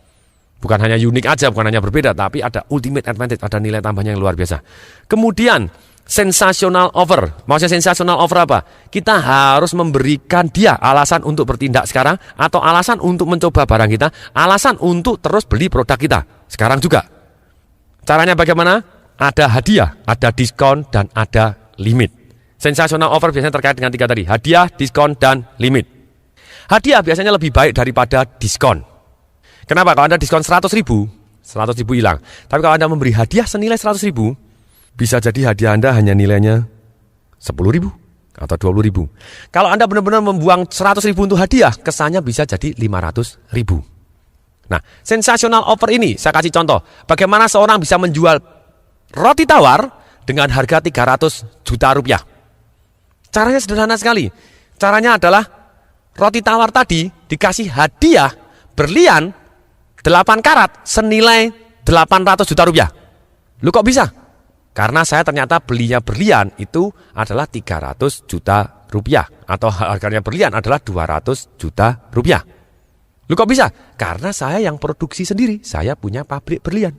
Bukan hanya unik aja, bukan hanya berbeda, tapi ada ultimate advantage, ada nilai tambahnya yang luar biasa. Kemudian sensational offer. Maksudnya sensational offer apa? Kita harus memberikan dia alasan untuk bertindak sekarang, atau alasan untuk mencoba barang kita, alasan untuk terus beli produk kita sekarang juga. Caranya bagaimana? Ada hadiah, ada diskon, dan ada limit. Sensational offer biasanya terkait dengan 3 tadi, hadiah, diskon, dan limit. Hadiah biasanya lebih baik daripada diskon. Kenapa? Kalau Anda diskon 100 ribu hilang. Tapi kalau Anda memberi hadiah senilai 100 ribu, bisa jadi hadiah Anda hanya nilainya 10 ribu atau 20 ribu. Kalau Anda benar-benar membuang 100 ribu untuk hadiah, kesannya bisa jadi 500 ribu. Nah, sensational offer ini, saya kasih contoh. Bagaimana seorang bisa menjual roti tawar dengan harga 300 juta rupiah. Caranya sederhana sekali. Caranya adalah roti tawar tadi dikasih hadiah berlian 8 karat senilai 800 juta rupiah. Lu kok bisa? Karena saya ternyata belinya berlian itu adalah 300 juta rupiah. Atau harganya berlian adalah 200 juta rupiah. Lu kok bisa? Karena saya yang produksi sendiri. Saya punya pabrik berlian.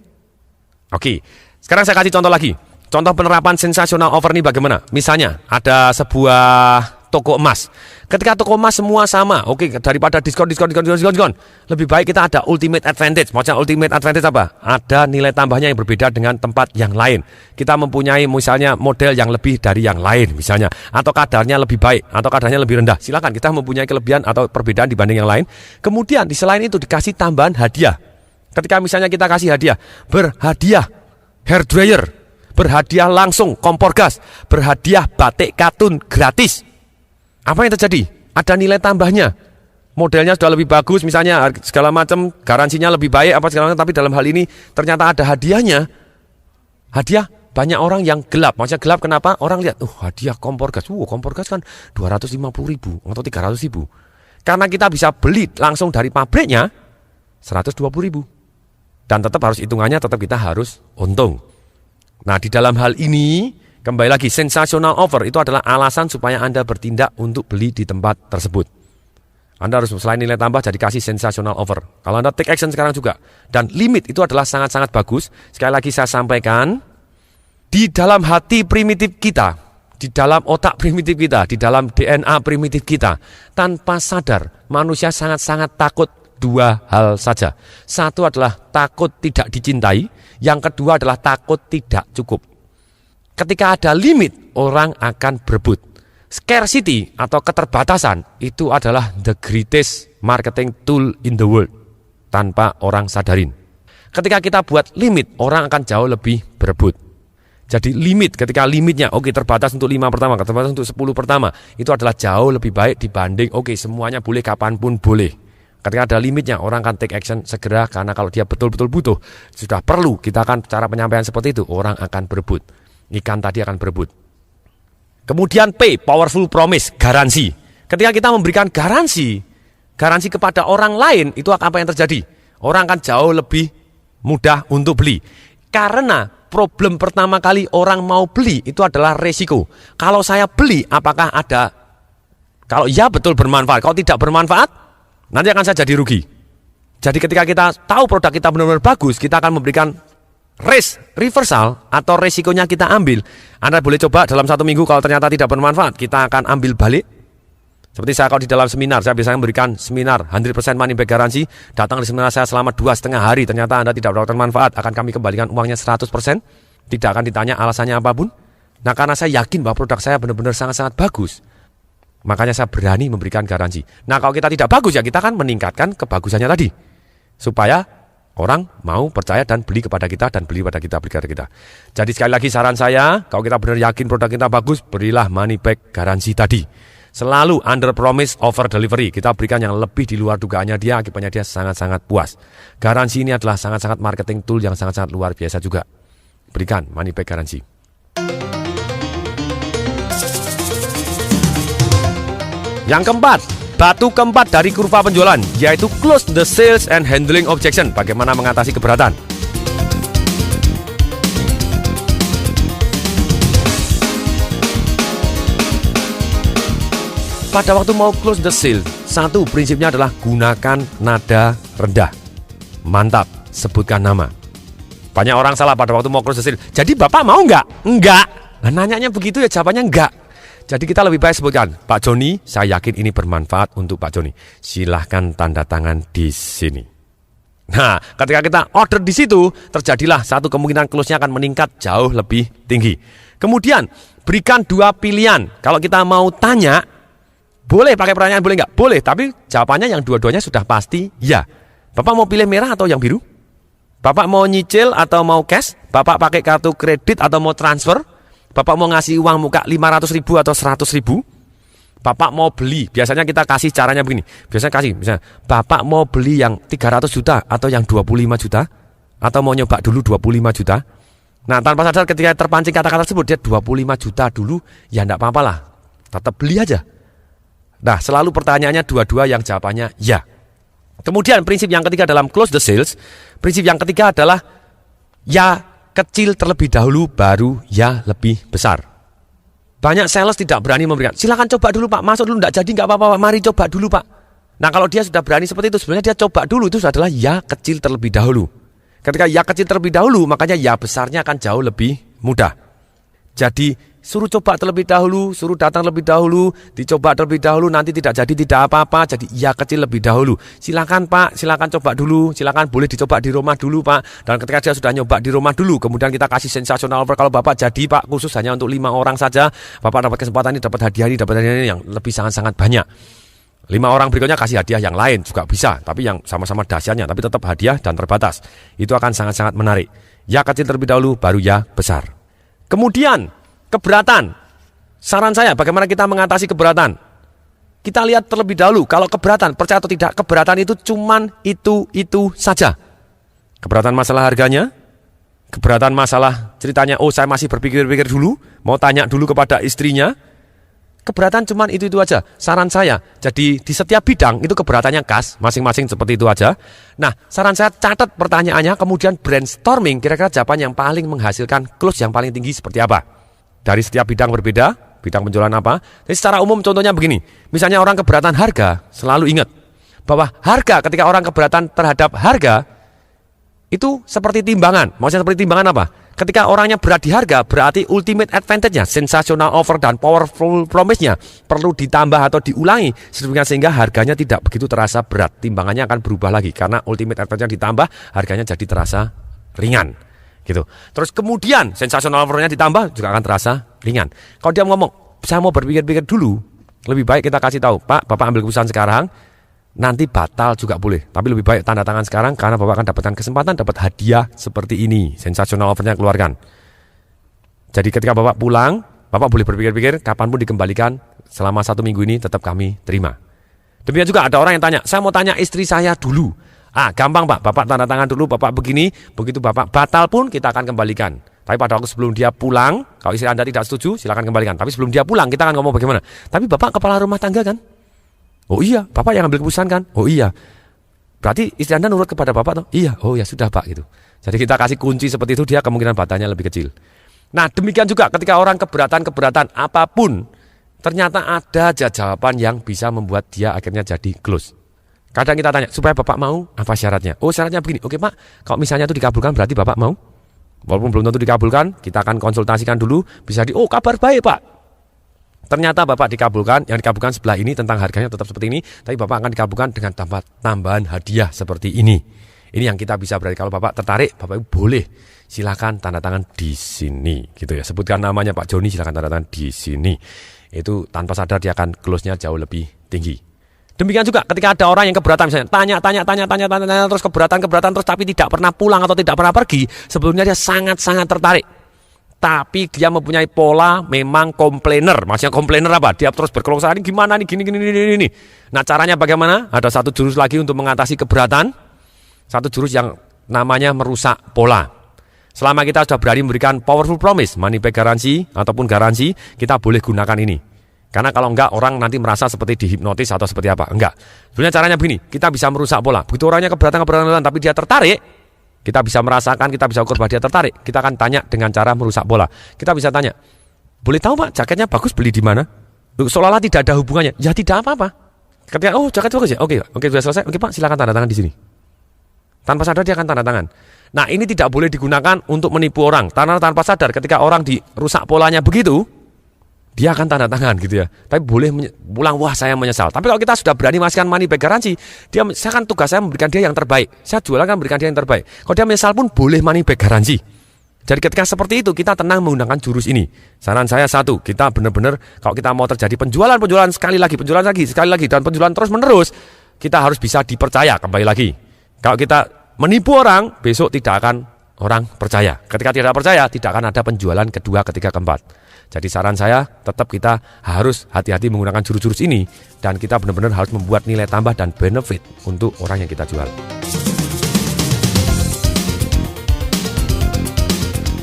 Oke, sekarang saya kasih contoh lagi. Contoh penerapan sensational offer ini bagaimana? Misalnya ada sebuah toko emas. Ketika toko emas semua sama, oke, daripada diskon. Lebih baik kita ada ultimate advantage. Maksudnya ultimate advantage apa? Ada nilai tambahnya yang berbeda dengan tempat yang lain. Kita mempunyai misalnya model yang lebih dari yang lain misalnya. Atau kadarnya lebih baik, atau kadarnya lebih rendah. Silakan, kita mempunyai kelebihan atau perbedaan dibanding yang lain. Kemudian di selain itu dikasih tambahan hadiah. Ketika misalnya kita kasih hadiah, berhadiah hair dryer, berhadiah langsung kompor gas, berhadiah batik katun gratis. Apa yang terjadi? Ada nilai tambahnya. Modelnya sudah lebih bagus, misalnya segala macam, garansinya lebih baik apa segala macam, tapi dalam hal ini ternyata ada hadiahnya. Hadiah banyak orang yang gelap. Maksudnya gelap kenapa? Orang lihat, hadiah kompor gas. Kompor gas kan 250 ribu atau 300 ribu. Karena kita bisa beli langsung dari pabriknya 120 ribu. Dan tetap harus hitungannya, tetap kita harus untung. Nah, di dalam hal ini, kembali lagi, sensational offer itu adalah alasan supaya Anda bertindak untuk beli di tempat tersebut. Anda harus selain nilai tambah, jadi kasih sensational offer. Kalau Anda take action sekarang juga. Dan limit itu adalah sangat-sangat bagus. Sekali lagi saya sampaikan, di dalam hati primitif kita, di dalam otak primitif kita, di dalam DNA primitif kita, tanpa sadar, manusia sangat-sangat takut 2 hal saja. Satu adalah takut tidak dicintai, yang kedua adalah takut tidak cukup. Ketika ada limit, orang akan berebut. Scarcity atau keterbatasan itu adalah the greatest marketing tool in the world tanpa orang sadarin. Ketika kita buat limit, orang akan jauh lebih berebut. Jadi limit, ketika limitnya terbatas untuk 5 pertama, terbatas untuk 10 pertama, itu adalah jauh lebih baik dibanding semuanya boleh kapanpun boleh. Ketika ada limitnya, orang akan take action segera, karena kalau dia betul-betul butuh, sudah perlu, kita akan cara penyampaian seperti itu, orang akan berebut. Ikan tadi akan berebut. Kemudian P, powerful promise, garansi. Ketika kita memberikan garansi kepada orang lain, itu apa yang terjadi? Orang akan jauh lebih mudah untuk beli. Karena problem pertama kali orang mau beli itu adalah resiko. Kalau saya beli, apakah ada? Kalau ya betul bermanfaat. Kalau tidak bermanfaat, nanti akan saya jadi rugi. Jadi ketika kita tahu produk kita benar-benar bagus, kita akan memberikan risk reversal atau resikonya kita ambil. Anda boleh coba dalam 1 minggu, kalau ternyata tidak bermanfaat, kita akan ambil balik. Seperti saya kalau di dalam seminar, saya biasanya memberikan seminar 100% money back garansi. Datang di seminar saya selama 2,5 hari, ternyata Anda tidak mendapatkan manfaat, akan kami kembalikan uangnya 100%. Tidak akan ditanya alasannya apapun. Nah, karena saya yakin bahwa produk saya benar-benar sangat-sangat bagus, makanya saya berani memberikan garansi. Nah, kalau kita tidak bagus, ya kita akan meningkatkan kebagusannya tadi, supaya orang mau percaya dan beli kepada kita, dan beli pada kita, beli kepada kita. Jadi sekali lagi saran saya, kalau kita benar yakin produk kita bagus, berilah money back garansi tadi. Selalu under promise over delivery. Kita berikan yang lebih di luar dugaannya dia, akibatnya dia sangat-sangat puas. Garansi ini adalah sangat-sangat marketing tool yang sangat-sangat luar biasa juga. Berikan money back garansi. Yang keempat, batu keempat dari kurva penjualan, yaitu close the sales and handling objection. Bagaimana mengatasi keberatan? Pada waktu mau close the sale, satu prinsipnya adalah gunakan nada rendah. Mantap, sebutkan nama. Banyak orang salah pada waktu mau close the sale. Jadi Bapak mau nggak? Enggak. Nah, nanyanya begitu ya jawabannya enggak. Jadi kita lebih baik sebutkan, Pak Joni, saya yakin ini bermanfaat untuk Pak Joni. Silahkan tanda tangan di sini. Nah, ketika kita order di situ, terjadilah satu kemungkinan close-nya akan meningkat jauh lebih tinggi. Kemudian, berikan 2 pilihan. Kalau kita mau tanya, boleh pakai pertanyaan, boleh nggak? Boleh, tapi jawabannya yang dua-duanya sudah pasti ya. Bapak mau pilih merah atau yang biru? Bapak mau nyicil atau mau cash? Bapak pakai kartu kredit atau mau transfer? Bapak mau ngasih uang muka 500.000 atau 100.000? Bapak mau beli, biasanya kita kasih caranya begini. Biasanya kasih, misalnya, Bapak mau beli yang 300 juta atau yang 25 juta? Atau mau nyoba dulu 25 juta? Nah, tanpa sadar ketika terpancing kata-kata tersebut, dia 25 juta dulu, ya enggak apa-apa lah. Tetap beli aja. Nah, selalu pertanyaannya dua-dua yang jawabannya ya. Kemudian prinsip yang ketiga dalam close the sales, prinsip yang ketiga adalah ya kecil terlebih dahulu, baru ya lebih besar. Banyak sales tidak berani memberikan, silakan coba dulu Pak, masuk dulu, enggak jadi enggak apa-apa Pak, mari coba dulu Pak. Nah, kalau dia sudah berani seperti itu, sebenarnya dia coba dulu, itu adalah ya kecil terlebih dahulu. Ketika ya kecil terlebih dahulu, makanya ya besarnya akan jauh lebih mudah. Jadi suruh coba terlebih dahulu, suruh datang lebih dahulu, dicoba terlebih dahulu, nanti tidak jadi tidak apa-apa, jadi ya kecil lebih dahulu. Silakan Pak, silakan coba dulu, silakan boleh dicoba di rumah dulu Pak. Dan ketika dia sudah nyoba di rumah dulu, kemudian kita kasih sensasional offer, kalau Bapak jadi Pak, khusus hanya untuk 5 orang saja, Bapak dapat kesempatan ini, dapat hadiah ini yang lebih sangat-sangat banyak. 5 orang berikutnya kasih hadiah yang lain juga bisa, tapi yang sama-sama dahsyatnya, tapi tetap hadiah dan terbatas. Itu akan sangat-sangat menarik. Ya kecil terlebih dahulu, baru ya besar. Kemudian keberatan. Saran saya, bagaimana kita mengatasi keberatan? Kita lihat terlebih dahulu, kalau keberatan, percaya atau tidak, keberatan itu cuman itu saja. Keberatan masalah harganya, keberatan masalah ceritanya, oh saya masih berpikir-pikir dulu, mau tanya dulu kepada istrinya. Keberatan cuman itu aja. Saran saya, jadi di setiap bidang itu keberatannya khas, masing-masing seperti itu aja. Nah, saran saya catat pertanyaannya, kemudian brainstorming kira-kira jawaban yang paling menghasilkan close yang paling tinggi seperti apa. Dari setiap bidang berbeda, bidang penjualan apa. Jadi secara umum contohnya begini, misalnya orang keberatan harga, selalu ingat bahwa harga, ketika orang keberatan terhadap harga, itu seperti timbangan. Maksudnya seperti timbangan apa? Ketika orangnya berat di harga, berarti ultimate advantage-nya, sensational offer dan powerful promise-nya perlu ditambah atau diulangi sehingga harganya tidak begitu terasa berat. Timbangannya akan berubah lagi karena ultimate advantage-nya ditambah, harganya jadi terasa ringan. Gitu. Terus kemudian sensational offer-nya ditambah juga akan terasa ringan. Kalau dia ngomong, saya mau berpikir-pikir dulu, lebih baik kita kasih tahu, Pak, Bapak ambil keputusan sekarang, nanti batal juga boleh, tapi lebih baik tanda tangan sekarang karena Bapak akan dapatkan kesempatan dapat hadiah seperti ini. Sensational offer-nya keluarkan. Jadi ketika Bapak pulang, Bapak boleh berpikir-pikir kapanpun dikembalikan, selama 1 minggu ini tetap kami terima. Demikian juga ada orang yang tanya, saya mau tanya istri saya dulu. Gampang Pak, Bapak tanda tangan dulu, Bapak begini, begitu Bapak batal pun kita akan kembalikan. Tapi pada waktu sebelum dia pulang, kalau istri Anda tidak setuju, silakan kembalikan. Tapi sebelum dia pulang, kita akan ngomong bagaimana. Tapi Bapak kepala rumah tangga kan? Oh iya, Bapak yang ambil keputusan kan? Oh iya. Berarti istri Anda nurut kepada Bapak toh? Iya, oh ya sudah Pak gitu. Jadi kita kasih kunci seperti itu, dia kemungkinan batalnya lebih kecil. Nah demikian juga ketika orang keberatan apapun, ternyata ada aja jawaban yang bisa membuat dia akhirnya jadi close. Kadang kita tanya, supaya Bapak mau, apa syaratnya? Oh syaratnya begini, oke Pak, kalau misalnya itu dikabulkan berarti Bapak mau? Walaupun belum tentu dikabulkan, kita akan konsultasikan dulu, bisa kabar baik Pak. Ternyata Bapak dikabulkan, yang dikabulkan sebelah ini tentang harganya tetap seperti ini, tapi Bapak akan dikabulkan dengan tambahan hadiah seperti ini. Ini yang kita bisa berarti kalau Bapak tertarik, Bapak boleh silakan tanda tangan di sini, gitu ya. Sebutkan namanya Pak Joni, silakan tanda tangan di sini. Itu tanpa sadar dia akan close-nya jauh lebih tinggi. Demikian juga ketika ada orang yang keberatan misalnya tanya terus keberatan terus tapi tidak pernah pulang atau tidak pernah pergi, sebelumnya dia sangat-sangat tertarik. Tapi dia mempunyai pola memang komplainer. Maksudnya komplainer apa? Dia terus berkeluh kesah, ini gimana nih gini. Nah, caranya bagaimana? Ada satu jurus lagi untuk mengatasi keberatan. Satu jurus yang namanya merusak pola. Selama kita sudah berani memberikan powerful promise, money back garansi ataupun garansi, kita boleh gunakan ini. Karena kalau enggak orang nanti merasa seperti dihipnotis atau seperti apa. Enggak. Sebenarnya caranya begini, kita bisa merusak pola. Begitu orangnya keberatan tapi dia tertarik, kita bisa merasakan, kita bisa ukur bahwa dia tertarik. Kita akan tanya dengan cara merusak pola. Kita bisa tanya, boleh tahu Pak jaketnya bagus beli di mana? Seolah-olah tidak ada hubungannya. Ya tidak apa-apa. Ketika jaket bagus ya, oke sudah selesai. Oke Pak, silakan tanda tangan di sini. Tanpa sadar dia akan tanda tangan. Nah ini tidak boleh digunakan untuk menipu orang. Karena tanpa sadar ketika orang dirusak polanya begitu, dia akan tanda tangan gitu ya. Tapi boleh pulang, wah saya menyesal. Tapi kalau kita sudah berani masukkan money back garansi, saya kan tugas saya memberikan dia yang terbaik. Saya jualan kan memberikan dia yang terbaik. Kalau dia menyesal pun boleh money back garansi. Jadi ketika seperti itu kita tenang menggunakan jurus ini. Saran saya satu, kita benar-benar kalau kita mau terjadi penjualan sekali lagi dan penjualan terus menerus, kita harus bisa dipercaya kembali lagi. Kalau kita menipu orang, besok tidak akan orang percaya. Ketika tidak percaya, tidak akan ada penjualan kedua, ketiga, keempat. Jadi saran saya tetap kita harus hati-hati menggunakan jurus-jurus ini dan kita benar-benar harus membuat nilai tambah dan benefit untuk orang yang kita jual.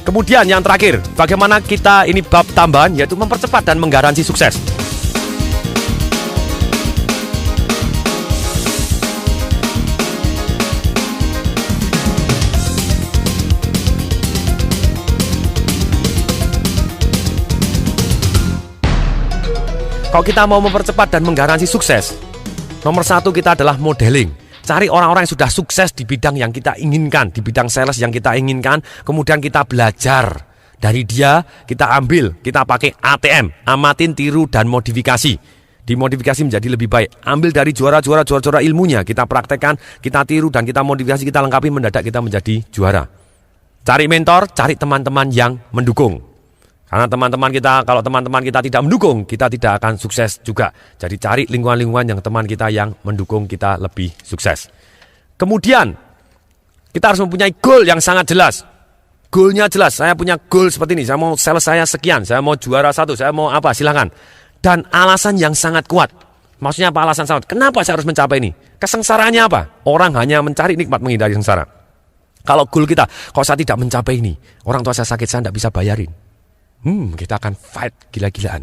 Kemudian yang terakhir, bagaimana kita ini bab tambahan yaitu mempercepat dan menggaransi sukses. Kalau kita mau mempercepat dan menggaransi sukses, nomor satu kita adalah modeling. Cari orang-orang yang sudah sukses di bidang yang kita inginkan, di bidang sales yang kita inginkan, kemudian kita belajar dari dia, kita ambil, kita pakai ATM, amatin, tiru, dan modifikasi. Dimodifikasi menjadi lebih baik. Ambil dari juara ilmunya, kita praktekkan, kita tiru, dan kita modifikasi, kita lengkapi, mendadak kita menjadi juara. Cari mentor, cari teman-teman yang mendukung. Karena kalau teman-teman kita tidak mendukung, kita tidak akan sukses juga. Jadi cari lingkungan-lingkungan yang teman kita yang mendukung kita lebih sukses. Kemudian, kita harus mempunyai goal yang sangat jelas. Goalnya jelas, saya punya goal seperti ini. Saya mau sales saya sekian, saya mau juara 1, saya mau apa, silakan. Dan alasan yang sangat kuat. Maksudnya apa alasan sangat? Kenapa saya harus mencapai ini? Kesengsaraannya apa? Orang hanya mencari nikmat menghindari sengsara. Kalau goal kita, kalau saya tidak mencapai ini, orang tua saya sakit, saya tidak bisa bayarin. Kita akan fight gila-gilaan.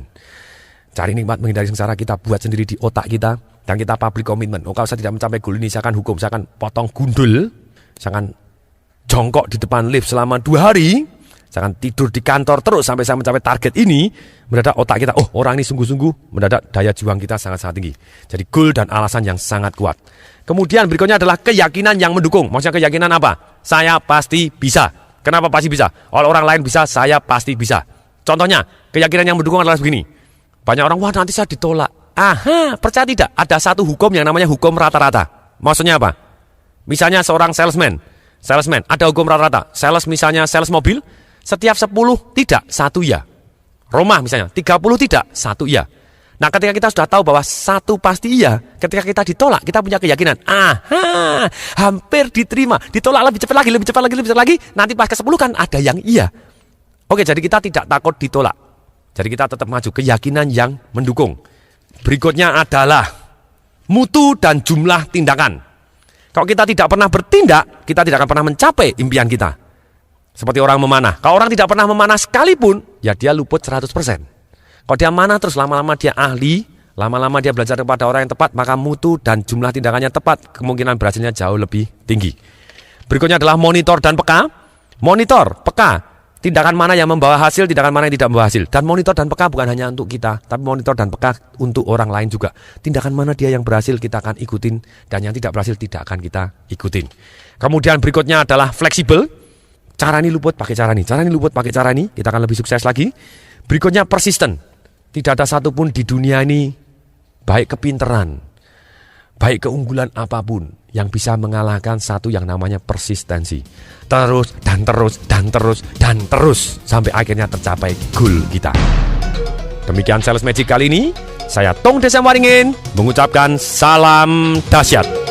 Cari nikmat menghindari sengsara, kita buat sendiri di otak kita. Dan kita public commitment. Kalau saya tidak mencapai goal ini, saya akan hukum. Saya akan potong gundul. Saya akan jongkok di depan lift selama 2 hari. Saya akan tidur di kantor terus sampai saya mencapai target ini. Mendadak otak kita, orang ini sungguh-sungguh. Mendadak daya juang kita sangat-sangat tinggi. Jadi goal dan alasan yang sangat kuat. Kemudian berikutnya adalah keyakinan yang mendukung. Maksudnya keyakinan apa? Saya pasti bisa. Kenapa pasti bisa? Kalau orang lain bisa, saya pasti bisa. Contohnya, keyakinan yang mendukung adalah begini. Banyak orang, wah nanti saya ditolak. Percaya tidak? Ada satu hukum yang namanya hukum rata-rata. Maksudnya apa? Misalnya seorang salesman, ada hukum rata-rata. Misalnya sales mobil, setiap 10 tidak, 1 ya. Rumah misalnya, 30 tidak, 1 ya. Nah ketika kita sudah tahu bahwa 1 pasti iya, ketika kita ditolak, kita punya keyakinan. Hampir diterima. Ditolak lebih cepat lagi. Nanti pas ke 10 kan ada yang iya. Oke, jadi kita tidak takut ditolak. Jadi kita tetap maju, keyakinan yang mendukung. Berikutnya adalah mutu dan jumlah tindakan. Kalau kita tidak pernah bertindak, kita tidak akan pernah mencapai impian kita. Seperti orang memanah. Kalau orang tidak pernah memanah sekalipun, ya dia luput 100%. Kalau dia manah terus, lama-lama dia ahli, lama-lama dia belajar kepada orang yang tepat, maka mutu dan jumlah tindakannya tepat, kemungkinan berhasilnya jauh lebih tinggi. Berikutnya adalah monitor dan peka. Monitor, peka. Tindakan mana yang membawa hasil, tindakan mana yang tidak membawa hasil. Dan monitor dan peka bukan hanya untuk kita, tapi monitor dan peka untuk orang lain juga. Tindakan mana dia yang berhasil kita akan ikutin, dan yang tidak berhasil tidak akan kita ikutin. Kemudian berikutnya adalah fleksibel. Cara ini luput pakai cara ini, cara ini luput pakai cara ini, kita akan lebih sukses lagi. Berikutnya persisten. Tidak ada satupun di dunia ini, baik kepinteran, baik keunggulan apapun, yang bisa mengalahkan satu yang namanya persistensi. Terus, dan terus, dan terus, dan terus, sampai akhirnya tercapai goal kita. Demikian Sales Magic kali ini. Saya Tung Desem Waringin mengucapkan salam dahsyat.